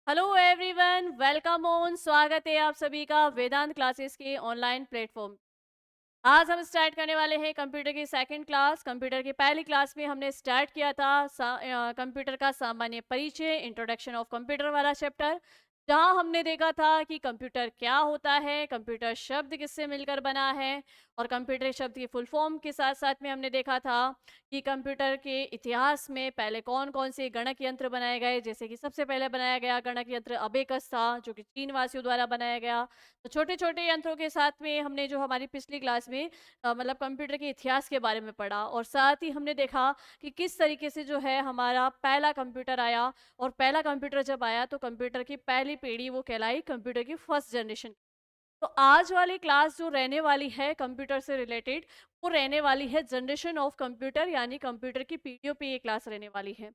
Hello everyone, welcome on. स्वागत है आप सभी का वेदांत क्लासेस के ऑनलाइन प्लेटफॉर्म। आज हम स्टार्ट करने वाले हैं कंप्यूटर की सेकंड क्लास। कंप्यूटर की पहली क्लास में हमने स्टार्ट किया था कंप्यूटर का सामान्य परिचय, इंट्रोडक्शन ऑफ कंप्यूटर वाला चैप्टर, जहां हमने देखा था कि कंप्यूटर क्या होता है, कंप्यूटर शब्द किससे मिलकर बना है, और कंप्यूटर शब्द की फुल फॉर्म के साथ साथ में हमने देखा था कि कंप्यूटर के इतिहास में पहले कौन कौन से गणक यंत्र बनाए गए। जैसे कि सबसे पहले बनाया गया गणक यंत्र अबेकस था, जो कि चीन वासियों द्वारा बनाया गया। तो छोटे छोटे यंत्रों के साथ में हमने जो हमारी पिछली क्लास में मतलब कंप्यूटर के इतिहास के बारे में पढ़ा, और साथ ही हमने देखा कि किस तरीके से जो है हमारा पहला कंप्यूटर आया। और पहला कंप्यूटर जब आया तो कंप्यूटर की पहली पीढ़ी वो कहलाई कंप्यूटर की फर्स्ट जनरेशन। तो आज वाली क्लास जो रहने वाली है कंप्यूटर से रिलेटेड, वो रहने वाली है जनरेशन ऑफ कंप्यूटर, यानी कंप्यूटर की पीढ़ियों पे ये क्लास रहने वाली है।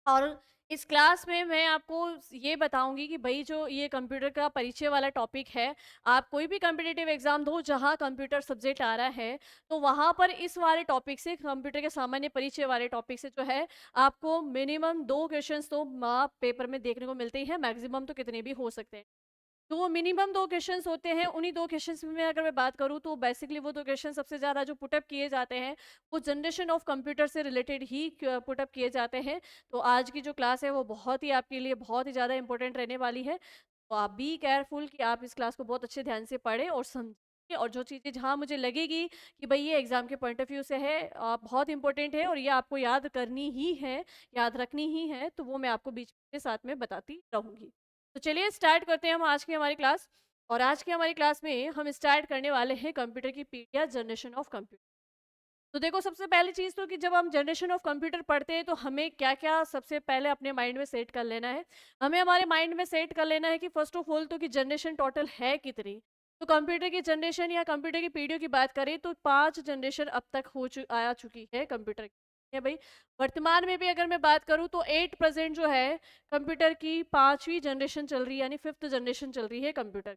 और इस क्लास में मैं आपको ये बताऊंगी कि भाई जो ये कंप्यूटर का परिचय वाला टॉपिक है, आप कोई भी कॉम्पिटिटिव एग्जाम दो जहां कंप्यूटर सब्जेक्ट आ रहा है, तो वहां पर इस वाले टॉपिक से, कंप्यूटर के सामान्य परिचय वाले टॉपिक से जो है, आपको मिनिमम 2 क्वेश्चंस तो पेपर में देखने को मिलते ही हैं। मैक्सिमम तो कितने भी हो सकते हैं। तो वो मिनिमम 2 क्वेश्चंस होते हैं। उन्हीं 2 क्वेश्चंस में अगर मैं बात करूँ तो बेसिकली वो 2 क्वेश्चन सबसे ज़्यादा जो पुटअप किए जाते हैं, वो जनरेशन ऑफ कंप्यूटर से रिलेटेड ही पुटअप किए जाते हैं। तो आज की जो क्लास है वो बहुत ही आपके लिए बहुत ही ज़्यादा इंपॉर्टेंट रहने वाली है। तो आप बी केयरफुल कि आप इस क्लास को बहुत अच्छे ध्यान से पढ़ें और समझें, और जो चीज़ें जहाँ मुझे लगेगी कि भाई ये एग्जाम के पॉइंट ऑफ व्यू से है, बहुत इंपॉर्टेंट है और ये आपको याद करनी ही है, याद रखनी ही है, तो वो मैं आपको बीच के साथ में बताती रहूंगी। तो चलिए स्टार्ट करते हैं हम आज की हमारी क्लास। और आज की हमारी क्लास में हम स्टार्ट करने वाले हैं कंप्यूटर की पीढ़ियाँ, जनरेशन ऑफ कंप्यूटर। तो देखो, सबसे पहली चीज़ तो कि जब हम जनरेशन ऑफ कंप्यूटर पढ़ते हैं तो हमें क्या क्या सबसे पहले अपने माइंड में सेट कर लेना है। हमें हमारे माइंड में सेट कर लेना है कि फर्स्ट ऑफ ऑल तो कि जनरेशन टोटल है कितनी। तो कंप्यूटर की जनरेशन या कंप्यूटर की पीढ़ियों की बात करें तो 5 जनरेशन अब तक आ चुकी है कंप्यूटर की, है भाई। वर्तमान में भी अगर मैं बात करूं तो 8% जो है कंप्यूटर की 5वीं जनरेशन चल रही है, यानी 5th जनरेशन चल रही है कंप्यूटर।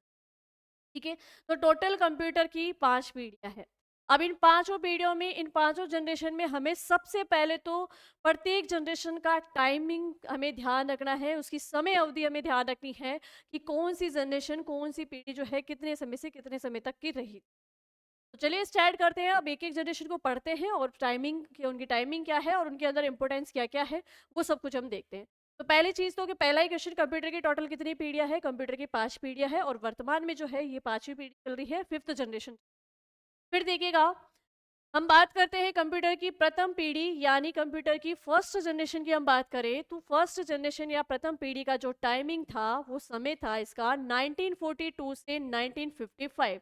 ठीक है। तो टोटल कंप्यूटर की 5 पीढ़ियां हैं। अब इन पांचों पीढ़ियों में, इन पांचों जनरेशन में हमें सबसे पहले तो प्रत्येक जनरेशन का टाइमिंग हमें ध्यान रखना है, उसकी समय अवधि हमें ध्यान रखनी है कि कौन सी जनरेशन, कौन सी पीढ़ी जो है कितने समय से कितने समय तक की रही। तो चलिए स्टार्ट करते हैं। अब एक एक जनरेशन को पढ़ते हैं और टाइमिंग की, उनकी टाइमिंग क्या है और उनके अंदर इंपॉर्टेंस क्या क्या है, वो सब कुछ हम देखते हैं। तो पहली चीज तो कि पहला ही क्वेश्चन, कंप्यूटर की टोटल कितनी पीढ़ियां है। कंप्यूटर की 5 पीढ़ियां है और वर्तमान में जो है ये 5वीं पीढ़ी चल रही है, 5th जनरेशन। फिर देखिएगा, हम बात करते हैं कंप्यूटर की प्रथम पीढ़ी यानी कंप्यूटर की फर्स्ट जनरेशन की हम बात करें तो फर्स्ट जनरेशन या प्रथम पीढ़ी का जो टाइमिंग था, वो समय था इसका 1942 से 1955,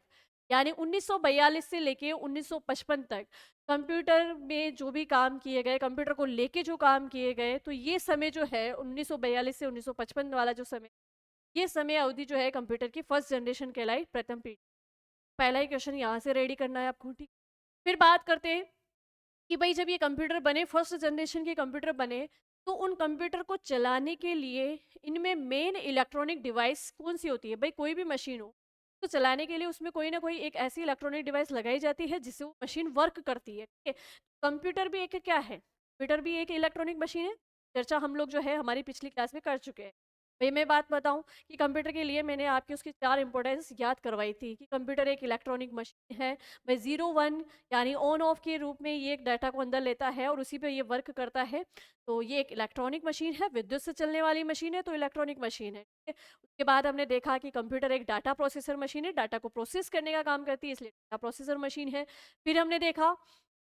यानी 1942 से लेके 1955 तक। कंप्यूटर में जो भी काम किए गए, कंप्यूटर को लेके जो काम किए गए, तो ये समय जो है 1942 से 1955 वाला जो समय, ये समय अवधि जो है कंप्यूटर की फर्स्ट जनरेशन कहलाई, प्रथम पीढ़ी। पहला ही क्वेश्चन यहाँ से रेडी करना है आपको, ठीक। फिर बात करते हैं कि भाई जब ये कंप्यूटर बने, फर्स्ट जनरेशन के कंप्यूटर बने, तो उन कंप्यूटर को चलाने के लिए इनमें मेन इलेक्ट्रॉनिक डिवाइस कौन सी होती है। भाई कोई भी मशीन हो तो चलाने के लिए उसमें कोई ना कोई एक ऐसी इलेक्ट्रॉनिक डिवाइस लगाई जाती है जिससे वो मशीन वर्क करती है, ठीक है। कंप्यूटर भी एक क्या है, कंप्यूटर भी एक इलेक्ट्रॉनिक मशीन है। चर्चा हम लोग जो है हमारी पिछली क्लास में कर चुके हैं। भाई मैं बात बताऊं कि कंप्यूटर के लिए मैंने आपकी उसकी 4 इंपॉर्टेंस याद करवाई थी कि कंप्यूटर एक इलेक्ट्रॉनिक मशीन है। भाई 0 1 यानी ऑन ऑफ के रूप में ये एक डाटा को अंदर लेता है और उसी पे ये वर्क करता है। तो ये एक इलेक्ट्रॉनिक मशीन है, विद्युत से चलने वाली मशीन है, तो इलेक्ट्रॉनिक मशीन है, ठीक है। उसके बाद हमने देखा कि कंप्यूटर एक डाटा प्रोसेसर मशीन है, डाटा को प्रोसेस करने का काम करती है, इसलिए डाटा प्रोसेसर मशीन है। फिर हमने देखा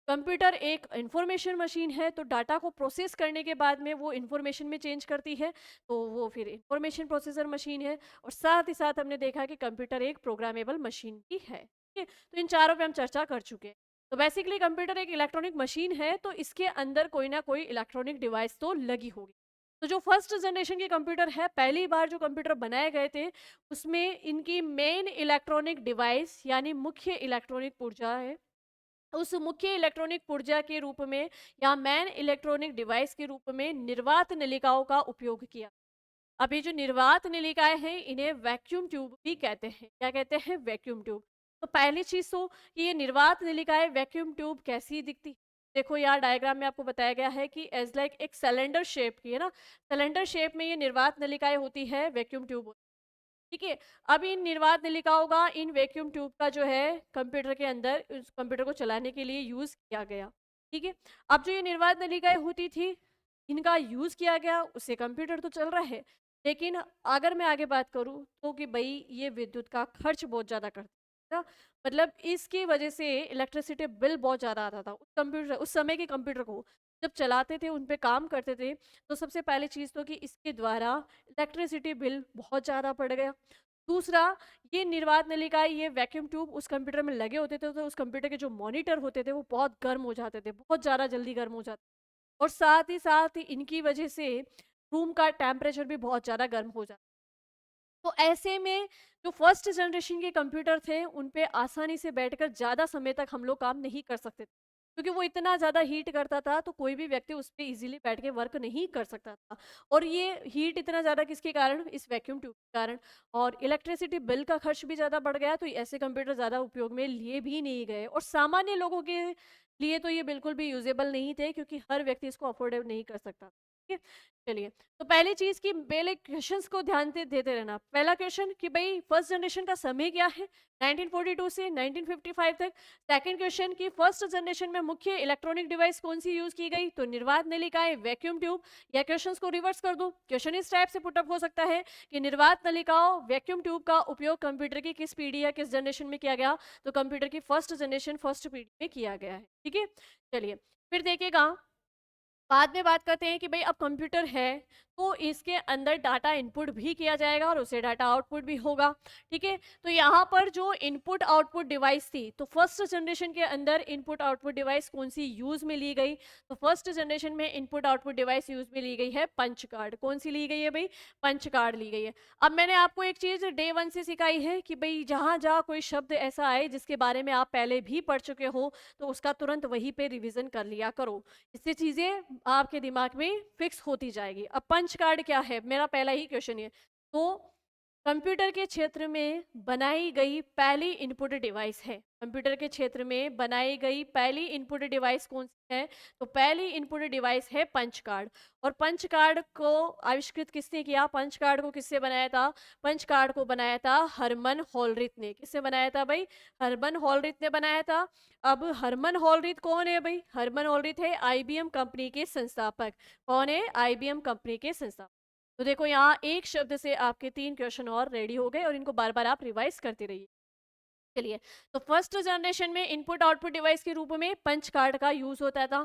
कंप्यूटर एक इंफॉर्मेशन मशीन है, तो डाटा को प्रोसेस करने के बाद में वो इंफॉर्मेशन में चेंज करती है, तो वो फिर इंफॉर्मेशन प्रोसेसर मशीन है। और साथ ही साथ हमने देखा कि कंप्यूटर एक प्रोग्रामेबल मशीन भी है, ठीक है। तो इन चारों पे हम चर्चा कर चुके हैं। तो बेसिकली कंप्यूटर एक इलेक्ट्रॉनिक मशीन है, तो इसके अंदर कोई ना कोई इलेक्ट्रॉनिक डिवाइस तो लगी होगी। तो जो फर्स्ट जनरेशन के कंप्यूटर है, पहली बार जो कंप्यूटर बनाए गए थे, उसमें इनकी मेन इलेक्ट्रॉनिक डिवाइस यानी मुख्य इलेक्ट्रॉनिक पुर्जा है, उस मुख्य इलेक्ट्रॉनिक पुर्जा के रूप में या मेन इलेक्ट्रॉनिक डिवाइस के रूप में निर्वात नलिकाओं का उपयोग किया। अब ये जो निर्वात नलिकाएं हैं, इन्हें वैक्यूम ट्यूब भी कहते हैं। क्या कहते हैं? Vacuum tube. तो पहली चीज तो कि ये निर्वात नलिकाएं वैक्यूम ट्यूब कैसी दिखती, देखो यहाँ डायग्राम में आपको बताया गया है कि एज लाइक एक सिलेंडर शेप की है ना, सिलेंडर शेप में ये निर्वात नलिकाएं होती है, वैक्यूम ट्यूब। ठीक है। अब इन निर्वात नलिकाओं का, इन वैक्यूम ट्यूब का जो है कंप्यूटर के अंदर, उस कंप्यूटर को चलाने के लिए यूज किया गया। ठीक है। अब जो ये निर्वात नलिकाएं होती थी, इनका यूज किया गया, उससे कंप्यूटर तो चल रहा है। लेकिन अगर मैं आगे बात करूं तो कि भाई ये विद्युत का खर्च बहुत ज्यादा करता था, मतलब इसकी वजह से इलेक्ट्रिसिटी बिल बहुत ज्यादा आता था। उस कंप्यूटर, उस समय के कंप्यूटर को जब चलाते थे, उन पे काम करते थे, तो सबसे पहली चीज तो कि इसके द्वारा इलेक्ट्रिसिटी बिल बहुत ज़्यादा पड़ गया। दूसरा, ये निर्वात नलिकाएं, ये वैक्यूम ट्यूब उस कंप्यूटर में लगे होते थे, तो उस कंप्यूटर के जो मॉनिटर होते थे वो बहुत गर्म हो जाते थे, बहुत ज़्यादा जल्दी गर्म हो जाते। और साथ ही इनकी वजह से रूम का टेम्परेचर भी बहुत ज़्यादा गर्म हो जाता। तो ऐसे में जो फर्स्ट जनरेशन के कंप्यूटर थे, उन पे आसानी से बैठकर ज़्यादा समय तक हम लोग काम नहीं कर सकते थे, क्योंकि वो इतना ज़्यादा हीट करता था, तो कोई भी व्यक्ति उस पे इजीली बैठ के वर्क नहीं कर सकता था। और ये हीट इतना ज़्यादा किसके कारण? इस वैक्यूम ट्यूब के कारण। और इलेक्ट्रिसिटी बिल का खर्च भी ज़्यादा बढ़ गया, तो ऐसे कंप्यूटर ज़्यादा उपयोग में लिए भी नहीं गए, और सामान्य लोगों के लिए तो ये बिल्कुल भी यूजेबल नहीं थे, क्योंकि हर व्यक्ति इसको अफोर्ड नहीं कर सकता। ठीक है। चलिए, तो पहली चीज की पहले क्वेश्चंस को ध्यान से देते रहना। पहला क्वेश्चन कि भाई फर्स्ट जनरेशन का समय क्या है 1942 से 1955 तक। सेकंड क्वेश्चन कि फर्स्ट जनरेशन में मुख्य इलेक्ट्रॉनिक डिवाइस कौन सी यूज की गई, तो निर्वात नलिकाएं, वैक्यूम ट्यूब। या क्वेश्चंस को रिवर्स कर दो, क्वेश्चन इस टाइप से पुटअप हो सकता है कि निर्वात नलिकाओं, वैक्यूम ट्यूब का उपयोग कंप्यूटर की किस पीढ़ी या किस जनरेशन में किया गया, तो कंप्यूटर की फर्स्ट जनरेशन, फर्स्ट पीढ़ी में किया गया है। ठीक है। चलिए, फिर देखिएगा, बाद में बात करते हैं कि भाई अब कंप्यूटर है, तो इसके अंदर डाटा इनपुट भी किया जाएगा और उसे डाटा आउटपुट भी होगा। ठीक है। तो यहाँ पर जो इनपुट आउटपुट डिवाइस थी, तो फर्स्ट जनरेशन के अंदर इनपुट आउटपुट डिवाइस कौन सी यूज में ली गई, तो फर्स्ट जनरेशन में इनपुट आउटपुट डिवाइस यूज में ली गई है पंच कार्ड। कौन सी ली गई है भाई? पंच कार्ड ली गई है। अब मैंने आपको एक चीज डे वन से सिखाई है कि भाई जहां जहां कोई शब्द ऐसा आए जिसके बारे में आप पहले भी पढ़ चुके हो, तो उसका तुरंत वहीं पे रिवीजन कर लिया करो, इससे चीजें आपके दिमाग में फिक्स होती जाएगी। अब पंच कार्ड क्या है, मेरा पहला ही क्वेश्चन है। तो कंप्यूटर के क्षेत्र में बनाई गई पहली इनपुट डिवाइस है। कंप्यूटर के क्षेत्र में बनाई गई पहली इनपुट डिवाइस कौन सी है, तो पहली इनपुट डिवाइस है पंच कार्ड। और पंच कार्ड को आविष्कृत किसने किया? पंच कार्ड को किससे बनाया था? पंच कार्ड को बनाया था हरमन होलरिथ ने। किससे बनाया था भाई? हरमन होलरिथ ने बनाया था। अब हरमन होलरिथ कौन है भाई? हरमन होलरिथ है आईबीएम कंपनी के संस्थापक। कौन है? आईबीएम कंपनी के संस्थापक। तो देखो यहाँ एक शब्द से आपके 3 क्वेश्चन और रेडी हो गए, और इनको बार बार आप रिवाइज करते रहिए। चलिए, तो फर्स्ट जनरेशन में इनपुट आउटपुट डिवाइस के रूप में पंच कार्ड का यूज होता था।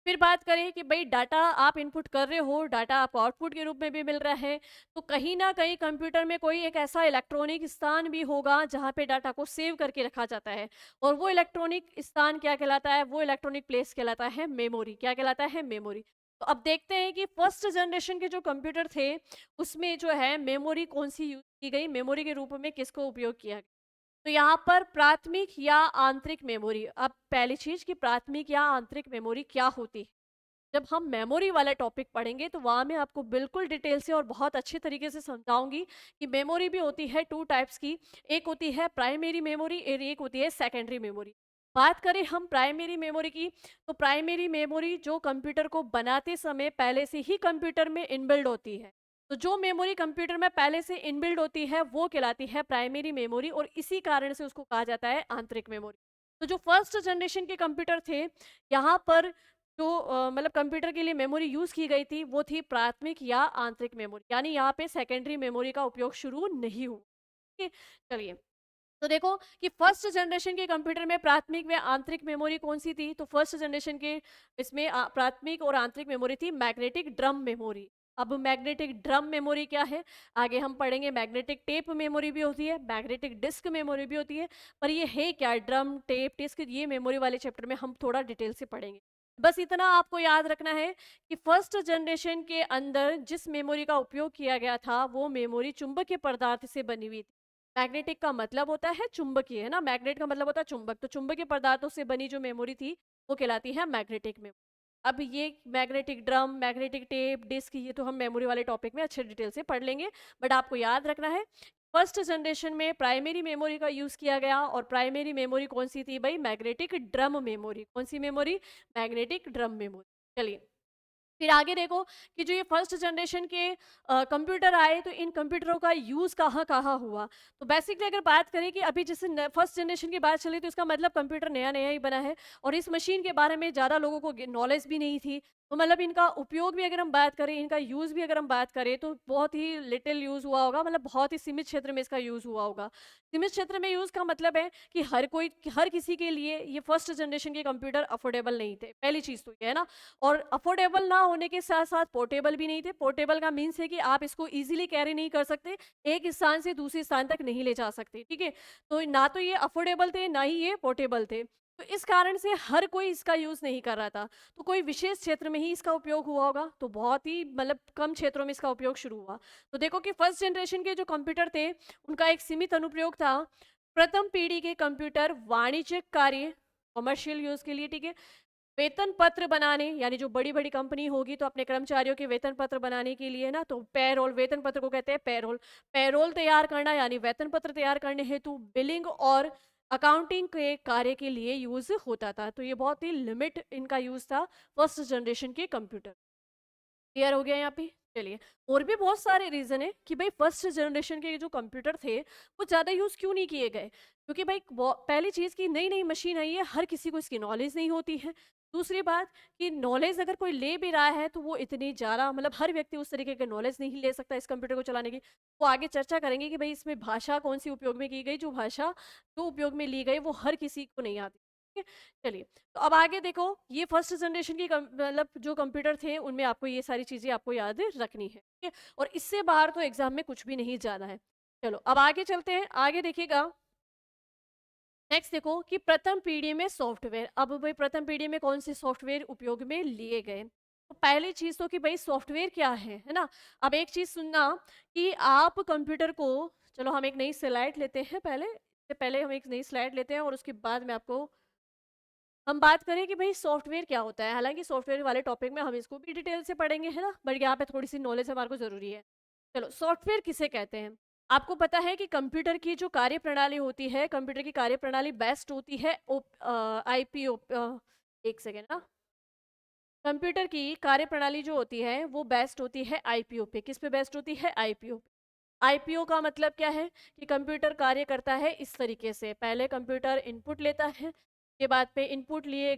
फिर बात करें कि भाई डाटा आप इनपुट कर रहे हो, डाटा आपको आउटपुट के रूप में भी मिल रहा है, तो कहीं ना कहीं कंप्यूटर में कोई एक ऐसा इलेक्ट्रॉनिक स्थान भी होगा जहाँ पे डाटा को सेव करके रखा जाता है। और वो इलेक्ट्रॉनिक स्थान क्या कहलाता है? वो इलेक्ट्रॉनिक प्लेस कहलाता है मेमोरी। क्या कहलाता है? मेमोरी। तो अब देखते हैं कि फर्स्ट जनरेशन के जो कंप्यूटर थे, उसमें जो है मेमोरी कौन सी यूज की गई, मेमोरी के रूप में किसको उपयोग किया गया। तो यहाँ पर प्राथमिक या आंतरिक मेमोरी। अब पहली चीज कि प्राथमिक या आंतरिक मेमोरी क्या होती है, जब हम मेमोरी वाला टॉपिक पढ़ेंगे तो वहाँ मैं आपको बिल्कुल डिटेल से और बहुत अच्छे तरीके से समझाऊंगी कि मेमोरी भी होती है 2 टाइप्स की। एक होती है प्राइमरी मेमोरी और एक होती है सेकेंडरी मेमोरी। बात करें हम प्राइमरी मेमोरी की, तो प्राइमरी मेमोरी जो कंप्यूटर को बनाते समय पहले से ही कंप्यूटर में इनबिल्ड होती है। तो जो मेमोरी कंप्यूटर में पहले से इनबिल्ड होती है वो कहलाती है प्राइमरी मेमोरी, और इसी कारण से उसको कहा जाता है आंतरिक मेमोरी। तो जो फर्स्ट जनरेशन के कंप्यूटर थे, यहाँ पर जो मतलब कंप्यूटर के लिए मेमोरी यूज की गई थी वो थी प्राथमिक या आंतरिक मेमोरी, यानी यहाँ पे सेकेंडरी मेमोरी का उपयोग शुरू नहीं हुआ। ठीक है। चलिए, तो देखो कि फर्स्ट जनरेशन के कंप्यूटर में प्राथमिक व आंतरिक मेमोरी कौन सी थी, तो फर्स्ट जनरेशन के इसमें प्राथमिक और आंतरिक मेमोरी थी मैग्नेटिक ड्रम मेमोरी। अब मैग्नेटिक ड्रम मेमोरी क्या है आगे हम पढ़ेंगे। मैग्नेटिक टेप मेमोरी भी होती है, मैग्नेटिक डिस्क मेमोरी भी होती है, पर ये है क्या? ड्रम, टेप, डिस्क, ये मेमोरी वाले चैप्टर में हम थोड़ा डिटेल से पढ़ेंगे। बस इतना आपको याद रखना है कि फर्स्ट जनरेशन के अंदर जिस मेमोरी का उपयोग किया गया था वो मेमोरी चुंबकीय पदार्थ से बनी हुई थी। मैग्नेटिक का मतलब होता है चुंबकीय, है ना, मैग्नेट का मतलब होता है चुंबक, तो चुंबकीय पदार्थों से बनी जो मेमोरी थी वो कहलाती है मैग्नेटिक मेमोरी। अब ये magnetic drum, magnetic tape, disk, ये तो हम मेमोरी वाले टॉपिक में अच्छे डिटेल से पढ़ लेंगे, बट आपको याद रखना है फर्स्ट जनरेशन में प्राइमरी मेमोरी का यूज किया गया, और प्राइमरी मेमोरी कौन सी थी भाई? Magnetic drum memory. कौन सी मेमोरी? Magnetic drum memory. चलिए फिर आगे देखो कि जो ये फर्स्ट जनरेशन के कंप्यूटर आए, तो इन कंप्यूटरों का यूज़ कहाँ कहाँ हुआ। तो बेसिकली अगर बात करें कि अभी जैसे फर्स्ट जनरेशन की बात चली, तो इसका मतलब कंप्यूटर नया नया ही बना है, और इस मशीन के बारे में ज़्यादा लोगों को नॉलेज भी नहीं थी। तो मतलब इनका उपयोग भी अगर हम बात करें, इनका यूज़ भी अगर हम बात करें, तो बहुत ही लिटिल यूज़ हुआ होगा, मतलब बहुत ही सीमित क्षेत्र में इसका यूज़ हुआ होगा। सीमित क्षेत्र में यूज़ का मतलब है कि हर किसी के लिए ये फर्स्ट जनरेशन के कंप्यूटर अफोर्डेबल नहीं थे, पहली चीज़ तो ये है ना। और अफोर्डेबल ना होने के साथ साथ पोर्टेबल भी नहीं थे। पोर्टेबल का मीन्स है कि आप इसको इजीली कैरी नहीं कर सकते, एक स्थान से दूसरे स्थान तक नहीं ले जा सकते, ठीक है। तो ना तो ये अफोर्डेबल थे, ना ही ये पोर्टेबल थे। तो इस कारण से हर कोई इसका यूज नहीं कर रहा था। तो कोई विशेष क्षेत्र में ही इसका उपयोग हुआ होगा, तो बहुत ही मतलब कम क्षेत्रों में इसका उपयोग शुरू हुआ। तो देखो कि फर्स्ट जनरेशन के जो कंप्यूटर थे, उनका एक सीमित अनुप्रयोग था। प्रथम पीढ़ी के कंप्यूटर वाणिज्यिक कार्य, कमर्शियल यूज के लिए, ठीक है। वेतन पत्र बनाने, यानी जो बड़ी बड़ी कंपनी होगी तो अपने कर्मचारियों के वेतन पत्र बनाने के लिए ना, तो पेरोल, वेतन पत्र को कहते हैं पेरोल। पेरोल तैयार करना यानी वेतन पत्र तैयार करने हेतु बिलिंग और अकाउंटिंग के कार्य के लिए यूज होता था। तो ये बहुत ही लिमिट इनका यूज था फर्स्ट जनरेशन के कंप्यूटर। क्लियर हो गया यहाँ पे? चलिए, और भी बहुत सारे रीजन है कि भाई फर्स्ट जनरेशन के जो कंप्यूटर थे वो ज्यादा यूज क्यों नहीं किए गए। क्योंकि भाई पहली चीज की नई नई मशीन आई है, हर किसी को इसकी नॉलेज नहीं होती है। दूसरी बात कि नॉलेज अगर कोई ले भी रहा है, तो वो इतनी ज़्यादा मतलब हर व्यक्ति उस तरीके के नॉलेज नहीं ले सकता इस कंप्यूटर को चलाने की। वो आगे चर्चा करेंगे कि भाई इसमें भाषा कौन सी उपयोग में की गई, जो भाषा जो उपयोग में ली गई वो हर किसी को नहीं आती। ठीक है, चलिए। तो अब आगे देखो, ये फर्स्ट जनरेशन की मतलब जो कंप्यूटर थे, उनमें आपको ये सारी चीज़ें आपको याद रखनी है, ठीक है। और इससे बाहर तो एग्जाम में कुछ भी नहीं जाना है। चलो अब आगे चलते हैं, आगे देखिएगा। नेक्स्ट देखो कि प्रथम पीढ़ी में सॉफ्टवेयर। अब भाई प्रथम पीढ़ी में कौन से सॉफ्टवेयर उपयोग में लिए गए। तो पहली चीज तो कि भाई सॉफ्टवेयर क्या है ना। अब एक चीज सुनना कि आप कंप्यूटर को, चलो हम एक नई स्लाइड लेते हैं, पहले इससे पहले हम एक नई स्लाइड लेते हैं, और उसके बाद में आपको हम बात करें कि भाई सॉफ्टवेयर क्या होता है। हालांकि सॉफ्टवेयर वाले टॉपिक में हम इसको भी डिटेल से पढ़ेंगे, है ना, बट यहाँ पे थोड़ी सी नॉलेज हमारे को जरूरी है। चलो, सॉफ्टवेयर किसे कहते हैं। आपको पता है कि कंप्यूटर की जो कार्य प्रणाली होती है, कंप्यूटर की कार्य प्रणाली बेस्ट होती है आईपीओ। एक सेकेंड ना। कंप्यूटर की कार्य प्रणाली जो होती है वो बेस्ट होती है आईपीओ पे। किस पे बेस्ट होती है? आईपीओ पे। आईपीओ का मतलब क्या है कि कंप्यूटर कार्य करता है इस तरीके से। पहले कंप्यूटर इनपुट लेता है, के बाद पे इनपुट लिए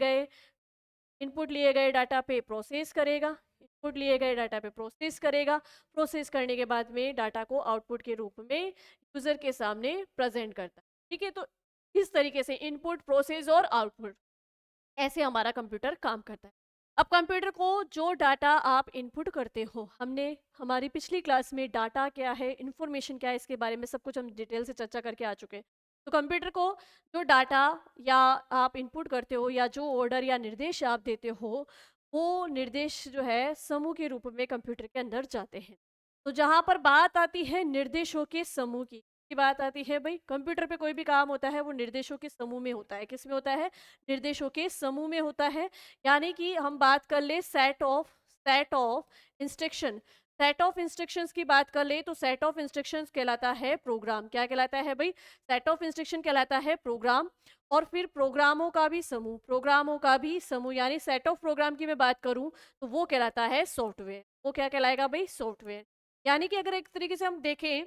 गए डाटा पे प्रोसेस करेगा, इनपुट लिए गए डाटा पे प्रोसेस करेगा, प्रोसेस करने के बाद में डाटा को आउटपुट के रूप में यूजर के सामने प्रेजेंट करता है। ठीक है, तो इस तरीके से इनपुट, प्रोसेस और आउटपुट, ऐसे हमारा कंप्यूटर काम करता है। अब कंप्यूटर को जो डाटा आप इनपुट करते हो, हमने हमारी पिछली क्लास में डाटा क्या है, इंफॉर्मेशन क्या है, इसके बारे में सब कुछ हम डिटेल से चर्चा करके आ चुके हैं। तो कंप्यूटर को जो डाटा या आप इनपुट करते हो, या जो ऑर्डर या निर्देश आप देते हो, वो निर्देश जो है समूह के रूप में कंप्यूटर के अंदर जाते हैं। तो जहाँ पर बात आती है निर्देशों के समूह की बात आती है, भाई कंप्यूटर पे कोई भी काम होता है वो निर्देशों के समूह में होता है। किस में होता है? निर्देशों के समूह में होता है। यानी कि हम बात कर ले set of instruction. Set of instructions की बात कर ले तो सेट ऑफ इंस्ट्रक्शंस कहलाता है प्रोग्राम। क्या कहलाता है भाई? सेट ऑफ इंस्ट्रक्शन कहलाता है प्रोग्राम। और फिर प्रोग्रामों का भी समूह यानी सेट ऑफ प्रोग्राम की मैं बात करूं तो वो कहलाता है सॉफ्टवेयर। वो क्या कहलाएगा भाई? सॉफ्टवेयर। यानी कि अगर एक तरीके से हम देखें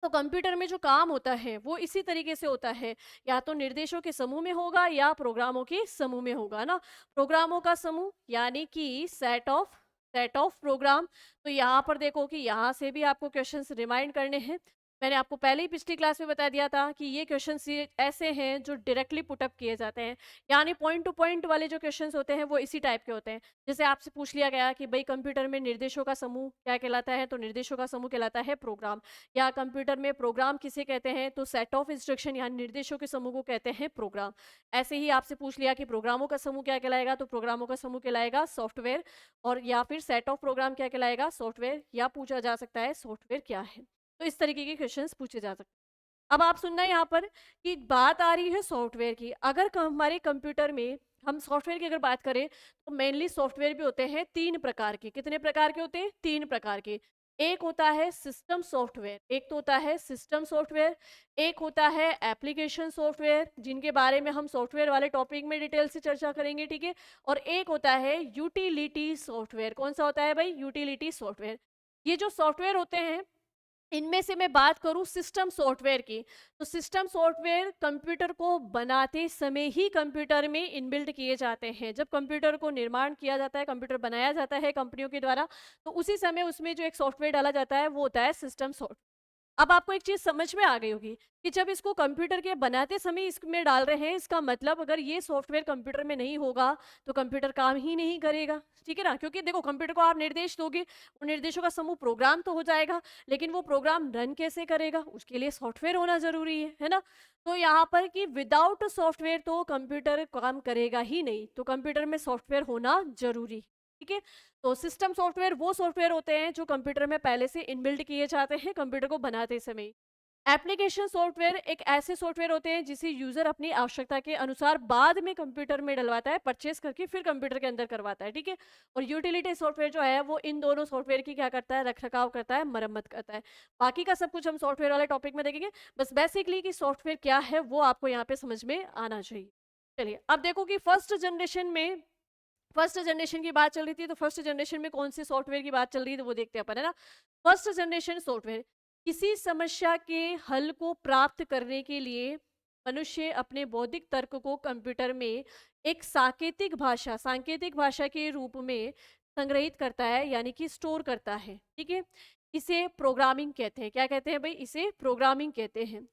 तो कंप्यूटर में जो काम होता है वो इसी तरीके से होता है, या तो निर्देशों के समूह में होगा या प्रोग्रामों के समूह में होगा ना। प्रोग्रामों का समूह यानी कि सेट ऑफ प्रोग्राम। तो यहाँ पर देखो कि यहाँ से भी आपको क्वेश्चंस रिमाइंड करने हैं। मैंने आपको पहले ही पिछली क्लास में बता दिया था कि ये क्वेश्चंस ऐसे हैं जो डायरेक्टली पुटअप किए जाते हैं, यानी पॉइंट टू पॉइंट वाले जो क्वेश्चंस होते हैं वो इसी टाइप के होते हैं। जैसे आपसे पूछ लिया गया कि भाई कंप्यूटर में निर्देशों का समूह क्या कहलाता है, तो निर्देशों का समूह कहलाता है प्रोग्राम। या कंप्यूटर में प्रोग्राम किसे कहते हैं, तो सेट ऑफ इंस्ट्रक्शन यानी निर्देशों के समूह को कहते हैं प्रोग्राम। ऐसे ही आपसे पूछ लिया कि प्रोग्रामों का समूह क्या कहलाएगा, तो प्रोग्रामों का समूह कहलाएगा सॉफ्टवेयर। और या फिर सेट ऑफ प्रोग्राम क्या कहलाएगा? सॉफ्टवेयर। या पूछा जा सकता है सॉफ्टवेयर क्या है। तो इस तरीके के क्वेश्चंस पूछे जा सकते हैं। अब आप सुनना यहाँ पर कि बात आ रही है सॉफ्टवेयर की। अगर हमारे कंप्यूटर में हम सॉफ्टवेयर की अगर बात करें तो मेनली सॉफ्टवेयर भी होते हैं तीन प्रकार के। कितने प्रकार के होते हैं? तीन प्रकार के। एक होता है सिस्टम सॉफ्टवेयर, एक तो होता है सिस्टम सॉफ्टवेयर, एक होता है एप्लीकेशन सॉफ्टवेयर, जिनके बारे में हम सॉफ्टवेयर वाले टॉपिक में डिटेल से चर्चा करेंगे, ठीक है। और एक होता है यूटिलिटी सॉफ्टवेयर। कौन सा होता है भाई? Utility software. ये जो सॉफ्टवेयर होते हैं, इनमें से मैं बात करूं सिस्टम सॉफ्टवेयर की, तो सिस्टम सॉफ्टवेयर कंप्यूटर को बनाते समय ही कंप्यूटर में इनबिल्ट किए जाते हैं। जब कंप्यूटर को निर्माण किया जाता है, कंप्यूटर बनाया जाता है कंपनियों के द्वारा, तो उसी समय उसमें जो एक सॉफ्टवेयर डाला जाता है वो होता है सिस्टम सॉफ्टवेयर। अब आपको एक चीज समझ में आ गई होगी कि जब इसको कंप्यूटर के बनाते समय इसमें डाल रहे हैं, इसका मतलब अगर ये सॉफ्टवेयर कंप्यूटर में नहीं होगा तो कंप्यूटर काम ही नहीं करेगा, ठीक है ना। क्योंकि देखो, कंप्यूटर को आप निर्देश दोगे, उन निर्देशों का समूह प्रोग्राम तो हो जाएगा, लेकिन वो प्रोग्राम रन कैसे करेगा, उसके लिए सॉफ्टवेयर होना जरूरी है ना। तो यहाँ पर कि विदाउट सॉफ्टवेयर तो कंप्यूटर काम करेगा ही नहीं, तो कंप्यूटर में सॉफ्टवेयर होना जरूरी, ठीक है। तो सिस्टम सॉफ्टवेयर वो सॉफ्टवेयर होते हैं जो कंप्यूटर में पहले से इनबिल्ट किए जाते हैं कंप्यूटर को बनाते समय। एप्लीकेशन सॉफ्टवेयर एक ऐसे सॉफ्टवेयर होते हैं जिसे यूजर अपनी आवश्यकता के अनुसार बाद में कंप्यूटर में डलवाता है, परचेस करके फिर कंप्यूटर के अंदर करवाता है, ठीक है। और यूटिलिटी सॉफ्टवेयर जो है वो इन दोनों सॉफ्टवेयर की क्या करता है? रख रखाव करता है, मरम्मत करता है। बाकी का सब कुछ हम सॉफ्टवेयर वाले टॉपिक में देखेंगे। बस बेसिकली कि सॉफ्टवेयर क्या है वो आपको यहाँ पे समझ में आना चाहिए। चलिए अब देखो कि फर्स्ट जनरेशन की बात चल रही थी, तो फर्स्ट जनरेशन में कौन से सॉफ्टवेयर की बात चल रही है, तो वो देखते हैं अपन, है ना। फर्स्ट जनरेशन सॉफ्टवेयर किसी समस्या के हल को प्राप्त करने के लिए मनुष्य अपने बौद्धिक तर्क को कंप्यूटर में एक सांकेतिक भाषा के रूप में संग्रहित करता है, यानी कि स्टोर करता है, ठीक है। इसे प्रोग्रामिंग कहते हैं। क्या कहते हैं भाई? इसे प्रोग्रामिंग कहते हैं।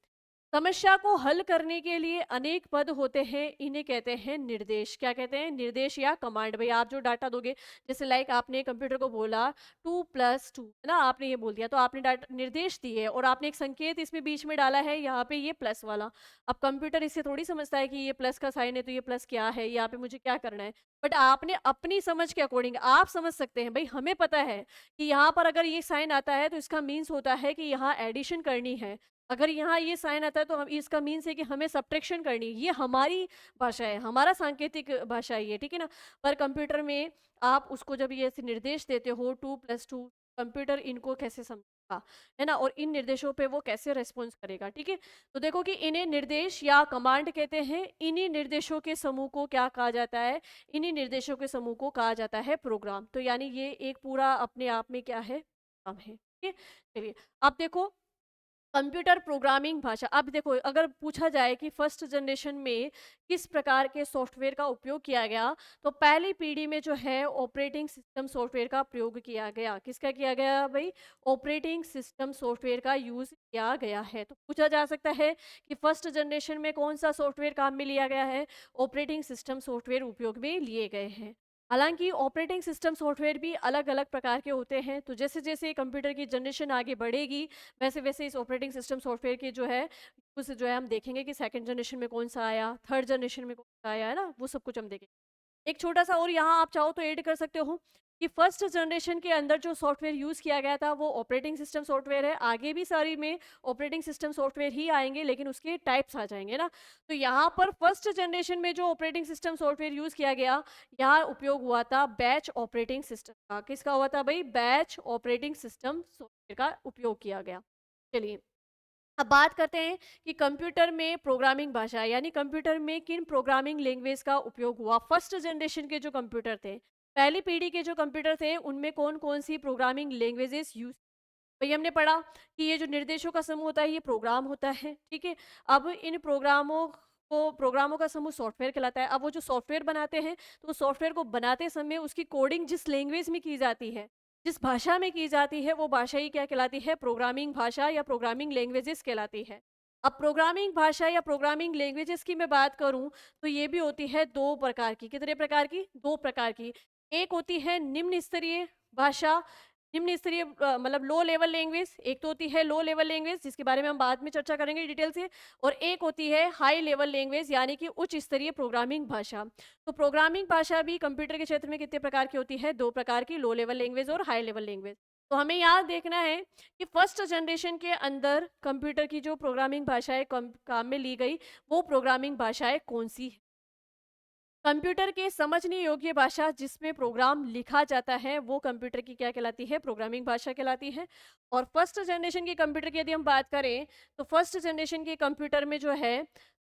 समस्या को हल करने के लिए अनेक पद होते हैं, इन्हें कहते हैं निर्देश। क्या कहते हैं? निर्देश या कमांड। भाई आप जो डाटा दोगे, जैसे लाइक आपने कंप्यूटर को बोला 2+2, है ना, आपने ये बोल दिया, तो आपने डाटा निर्देश दिए और आपने एक संकेत इसमें बीच में डाला है, यहाँ पे ये प्लस वाला। अब कंप्यूटर इससे थोड़ी समझता है कि ये प्लस का साइन है तो ये प्लस क्या है, यहाँ पे मुझे क्या करना है। बट आपने अपनी समझ के अकॉर्डिंग आप समझ सकते हैं, भाई हमें पता है कि यहाँ पर अगर ये साइन आता है तो इसका मीन्स होता है कि यहाँ एडिशन करनी है, अगर यहाँ ये साइन आता है तो हम इसका मीन्स है कि हमें सब्ट्रैक्शन करनी है। ये हमारी भाषा है, हमारा सांकेतिक भाषा है ये, ठीक है ना। पर कंप्यूटर में आप उसको जब ये ऐसे निर्देश देते हो 2+2, कंप्यूटर इनको कैसे समझेगा, है ना, और इन निर्देशों पे वो कैसे रेस्पॉन्स करेगा, ठीक है। तो देखो कि इन्हें निर्देश या कमांड कहते हैं। इन्हीं निर्देशों के समूह को क्या कहा जाता है? इन्हीं निर्देशों के समूह को कहा जाता है प्रोग्राम। तो यानी ये एक पूरा अपने आप में क्या है? प्रोग्राम है, ठीक है। चलिए अब देखो कंप्यूटर प्रोग्रामिंग भाषा। अब देखो, अगर पूछा जाए कि फर्स्ट जनरेशन में किस प्रकार के सॉफ्टवेयर का उपयोग किया गया, तो पहली पीढ़ी में जो है ऑपरेटिंग सिस्टम सॉफ्टवेयर का प्रयोग किया गया। किसका किया गया भाई? ऑपरेटिंग सिस्टम सॉफ्टवेयर का यूज किया गया है। तो पूछा जा सकता है कि फर्स्ट जनरेशन में कौन सा सॉफ्टवेयर काम में लिया गया है? ऑपरेटिंग सिस्टम सॉफ्टवेयर उपयोग में लिए गए हैं। हालांकि ऑपरेटिंग सिस्टम सॉफ्टवेयर भी अलग अलग प्रकार के होते हैं, तो जैसे जैसे कंप्यूटर की जनरेशन आगे बढ़ेगी वैसे वैसे इस ऑपरेटिंग सिस्टम सॉफ्टवेयर के जो है उस जो है हम देखेंगे कि सेकंड जनरेशन में कौन सा आया, थर्ड जनरेशन में कौन सा आया, है ना, वो सब कुछ हम देखेंगे। एक छोटा सा और यहाँ आप चाहो तो ऐड कर सकते हो कि फर्स्ट जनरेशन के अंदर जो सॉफ्टवेयर यूज किया गया था वो ऑपरेटिंग सिस्टम सॉफ्टवेयर है। आगे भी सारी में ऑपरेटिंग सिस्टम सॉफ्टवेयर ही आएंगे, लेकिन उसके टाइप्स आ जाएंगे ना। तो यहाँ पर फर्स्ट जनरेशन में जो ऑपरेटिंग सिस्टम सॉफ्टवेयर यूज किया गया, यहाँ उपयोग हुआ था बैच ऑपरेटिंग सिस्टम का। किसका हुआ था भाई? बैच ऑपरेटिंग सिस्टम सॉफ्टवेयर का उपयोग किया गया। चलिए अब बात करते हैं कि कंप्यूटर में प्रोग्रामिंग भाषा, यानी कंप्यूटर में किन प्रोग्रामिंग लैंग्वेज का उपयोग हुआ। फर्स्ट जनरेशन के जो कंप्यूटर थे, पहली पीढ़ी के जो कंप्यूटर थे, उनमें कौन कौन सी प्रोग्रामिंग लैंग्वेजेस यूज। भाई हमने पढ़ा कि ये जो निर्देशों का समूह होता है ये प्रोग्राम होता है, ठीक है। अब इन प्रोग्रामों का समूह सॉफ्टवेयर कहलाता है। अब वो जो सॉफ्टवेयर बनाते हैं, तो सॉफ्टवेयर को बनाते समय उसकी कोडिंग जिस लैंग्वेज में की जाती है, जिस भाषा में की जाती है, वो भाषा ही क्या कहलाती है? प्रोग्रामिंग भाषा या प्रोग्रामिंग लैंग्वेजेस कहलाती है। अब प्रोग्रामिंग भाषा या प्रोग्रामिंग लैंग्वेजेस की मैं बात करूं तो ये भी होती है दो प्रकार की। कितने प्रकार की? दो प्रकार की। एक होती है निम्न स्तरीय भाषा, निम्न स्तरीय मतलब लो लेवल लैंग्वेज। एक तो होती है लो लेवल लैंग्वेज, जिसके बारे में हम बाद में चर्चा करेंगे डिटेल से। और एक होती है हाई लेवल लैंग्वेज, यानी कि उच्च स्तरीय प्रोग्रामिंग भाषा। तो प्रोग्रामिंग भाषा भी कंप्यूटर के क्षेत्र में कितने प्रकार की होती है? दो प्रकार की, लो लेवल लैंग्वेज और हाई लेवल लैंग्वेज। तो हमें याद देखना है कि फर्स्ट जनरेशन के अंदर कंप्यूटर की जो प्रोग्रामिंग भाषाएं काम में ली गई, वो प्रोग्रामिंग भाषाएं कौन सी है। कंप्यूटर के समझने योग्य भाषा जिसमें प्रोग्राम लिखा जाता है वो कंप्यूटर की क्या कहलाती है? प्रोग्रामिंग भाषा कहलाती है। और फर्स्ट जनरेशन के कंप्यूटर की यदि हम बात करें तो फर्स्ट जनरेशन के कंप्यूटर में जो है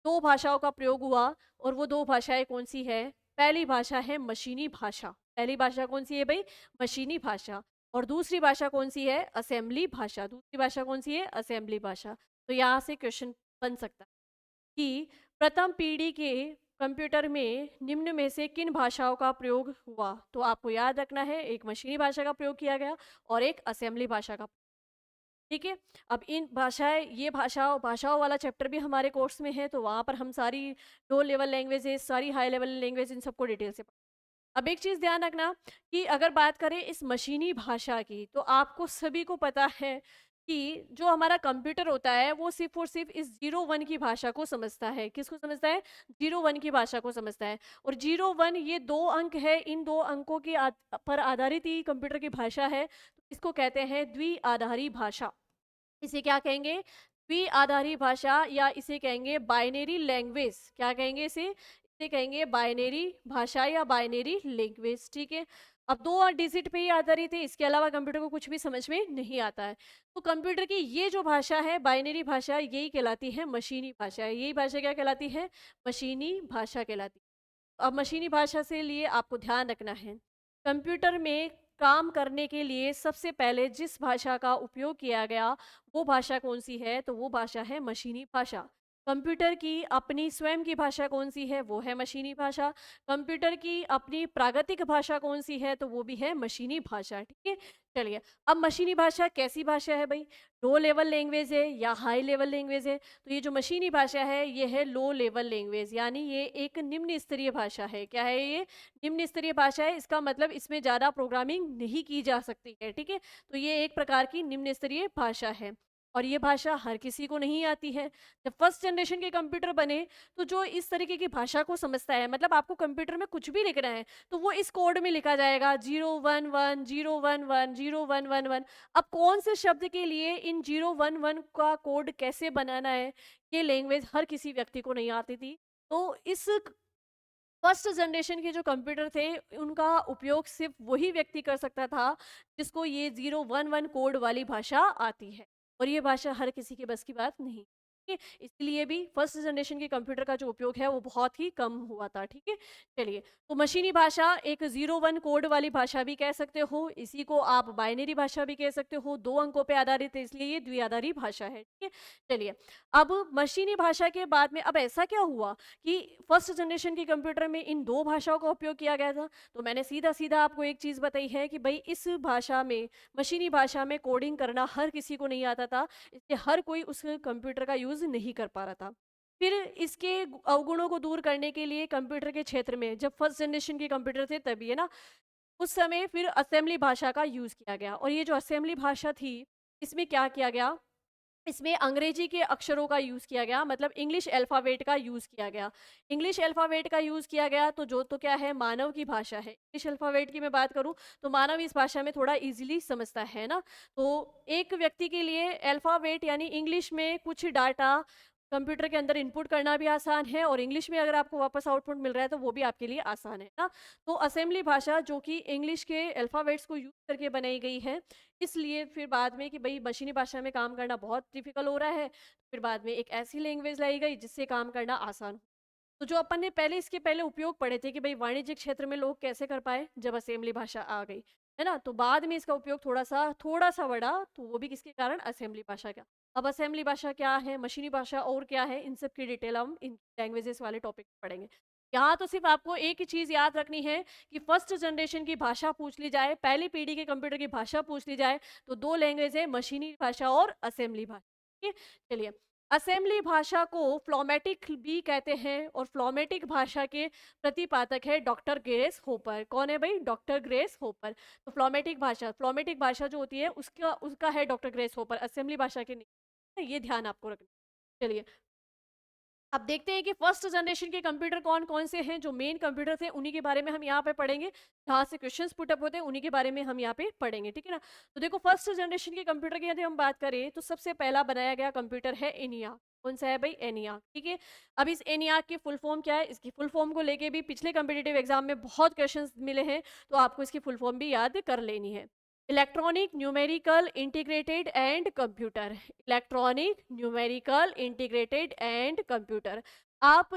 दो भाषाओं का प्रयोग हुआ। और वो दो भाषाएं कौन सी है? पहली भाषा है मशीनी भाषा। पहली भाषा कौन सी है भाई? मशीनी भाषा। और दूसरी भाषा कौन सी है? असेंबली भाषा। दूसरी भाषा कौन सी है? असेंबली भाषा। तो यहाँ से क्वेश्चन बन सकता है कि प्रथम पीढ़ी के कंप्यूटर में निम्न में से किन भाषाओं का प्रयोग हुआ? तो आपको याद रखना है, एक मशीनी भाषा का प्रयोग किया गया और एक असेंबली भाषा का। ठीक है। अब इन भाषाएं, ये भाषाओं वाला चैप्टर भी हमारे कोर्स में है, तो वहाँ पर हम सारी लो लेवल लैंग्वेजेस, सारी हाई लेवल लैंग्वेज, इन सबको डिटेल से। अब एक चीज़ ध्यान रखना कि अगर बात करें इस मशीनी भाषा की, तो आपको सभी को पता है कि जो हमारा कंप्यूटर होता है वो सिर्फ़ और सिर्फ़ इस 0-1 की भाषा को समझता है। किसको समझता है? 0-1 की भाषा को समझता है। और 0-1 ये 2 अंक है, इन 2 अंकों की पर आधारित ही कंप्यूटर की भाषा है। तो इसको कहते हैं द्विआधारी भाषा। इसे क्या कहेंगे? द्विआधारी भाषा, या इसे कहेंगे बाइनरी लैंग्वेज। क्या कहेंगे इसे? इसे कहेंगे बाइनरी भाषा या बाइनरी लैंग्वेज। ठीक है। अब दो डिजिट पे ही आधारित है, इसके अलावा कंप्यूटर को कुछ भी समझ में नहीं आता है। तो कंप्यूटर की ये जो भाषा है बाइनरी भाषा, यही कहलाती है मशीनी भाषा। यही भाषा क्या कहलाती है? मशीनी भाषा कहलाती है। अब मशीनी भाषा से लिए आपको ध्यान रखना है, कंप्यूटर में काम करने के लिए सबसे पहले जिस भाषा का उपयोग किया गया वो भाषा कौन सी है? तो वो भाषा है मशीनी भाषा। कंप्यूटर की अपनी स्वयं की भाषा कौन सी है? वो है मशीनी भाषा। कंप्यूटर की अपनी प्राकृतिक भाषा कौन सी है? तो वो भी है मशीनी भाषा। ठीक है। चलिए, अब मशीनी भाषा कैसी भाषा है भाई? लो लेवल लैंग्वेज है या हाई लेवल लैंग्वेज है? तो ये जो मशीनी भाषा है ये है लो लेवल लैंग्वेज, यानी ये एक निम्न स्तरीय भाषा है। क्या है ये? निम्न स्तरीय भाषा है। इसका मतलब इसमें ज़्यादा प्रोग्रामिंग नहीं की जा सकती है। ठीक है। तो ये एक प्रकार की निम्न स्तरीय भाषा है। और ये भाषा हर किसी को नहीं आती है। जब फर्स्ट जनरेशन के कंप्यूटर बने तो जो इस तरीके की भाषा को समझता है, मतलब आपको कंप्यूटर में कुछ भी लिखना है तो वो इस कोड में लिखा जाएगा 011 011 0111। अब कौन से शब्द के लिए इन 011 का कोड कैसे बनाना है, ये लैंग्वेज हर किसी व्यक्ति को नहीं आती थी। तो इस फर्स्ट जनरेशन के जो कंप्यूटर थे उनका उपयोग सिर्फ वही व्यक्ति कर सकता था जिसको ये 011 कोड वाली भाषा आती है। और ये भाषा हर किसी के बस की बात नहीं। ठीक है। इसलिए भी फर्स्ट जनरेशन के कंप्यूटर का जो उपयोग है वो बहुत ही कम हुआ था। ठीक है। चलिए, तो मशीनी भाषा एक 0-1 कोड वाली भाषा भी कह सकते हो, इसी को आप बाइनरी भाषा भी कह सकते हो। दो अंकों पे आधारित है इसलिए ये द्विआधारी भाषा है। ठीक है। चलिए, अब मशीनी भाषा के बाद में अब ऐसा क्या हुआ कि फर्स्ट जनरेशन के कंप्यूटर में इन दो भाषाओं का उपयोग किया गया था। तो मैंने सीधा सीधा आपको एक चीज़ बताई है कि भाई इस भाषा में, मशीनी भाषा में कोडिंग करना हर किसी को नहीं आता था, इसलिए हर कोई उस कंप्यूटर का यूज़ नहीं कर पा रहा था। फिर इसके अवगुणों को दूर करने के लिए कंप्यूटर के क्षेत्र में, जब फर्स्ट जनरेशन के कंप्यूटर थे तभी, है ना, उस समय फिर असेंबली भाषा का यूज़ किया गया। और ये जो असेंबली भाषा थी इसमें क्या किया गया? इसमें अंग्रेजी के अक्षरों का यूज़ किया गया, मतलब इंग्लिश अल्फ़ाबेट का यूज़ किया गया। इंग्लिश अल्फ़ाबेट का यूज़ किया गया तो जो तो क्या है, मानव की भाषा है। इंग्लिश अल्फ़ाबेट की मैं बात करूँ तो मानव इस भाषा में थोड़ा ईज़िली समझता है ना? तो एक व्यक्ति के लिए अल्फ़ाबेट यानी इंग्लिश में कुछ डाटा कंप्यूटर के अंदर इनपुट करना भी आसान है, और इंग्लिश में अगर आपको वापस आउटपुट मिल रहा है तो वो भी आपके लिए आसान है ना? तो असेंबली भाषा जो कि इंग्लिश के अल्फ़ाबेट्स को यूज़ करके बनाई गई है, इसलिए फिर बाद में कि भई मशीनी भाषा में काम करना बहुत डिफ़िकल्ट हो रहा है, फिर बाद में एक ऐसी लैंग्वेज लाई गई जिससे काम करना आसान हो। तो जो अपन ने पहले इसके पहले उपयोग पढ़े थे कि भई वाणिज्यिक क्षेत्र में लोग कैसे कर पाए जब असेंबली भाषा आ गई, है ना? तो बाद में इसका उपयोग थोड़ा-सा बढ़ा, तो वो भी किसके कारण? असेंबली भाषा का। अब असेंबली भाषा क्या है, मशीनी भाषा और क्या है, इन सब की डिटेल हम इन लैंग्वेजेस वाले टॉपिक में पढ़ेंगे। यहाँ तो सिर्फ़ आपको एक ही चीज़ याद रखनी है कि फर्स्ट जनरेशन की भाषा पूछ ली जाए, पहली पीढ़ी के कंप्यूटर की भाषा पूछ ली जाए, तो 2 लैंग्वेज है, मशीनी भाषा और असेंबली भाषा। ठीक है? चलिए, असेंबली भाषा को फ्लोमेटिक भी कहते हैं, और फ्लोमेटिक भाषा के प्रतिपादक है डॉक्टर ग्रेस होपर। कौन है भाई? Doctor grace hopper. तो फ्लोमेटिक भाषा जो होती है उसका उसका है डॉक्टर ग्रेस होपर, असेंबली भाषा के नहीं। ये ध्यान आपको रखना। चलिए, अब देखते हैं कि फर्स्ट जनरेशन के कंप्यूटर कौन-कौन से हैं, जो मेन कंप्यूटर थे उन्हीं के बारे में हम यहाँ पे पढ़ेंगे। जहाँ से क्वेश्चंस पुट अप होते हैं उन्हीं के बारे में हम यहाँ पे पढ़ेंगे, ठीक है ना? तो देखो, फर्स्ट जनरेशन के कंप्यूटर की यदि हम बात करें तो सबसे पहला बनाया गया कंप्यूटर है ENIAC। कौन सा है भाई? एनियाक, ठीक है। अब इस एनियाक की फुल फॉर्म क्या है? इसकी फुल फॉर्म को लेके भी पिछले कॉम्पिटिटिव एग्जाम में बहुत क्वेश्चंस मिले हैं, तो आपको इसकी फुल फॉर्म भी याद कर लेनी है। Electronic numerical integrated and computer. Electronic numerical integrated and computer. आप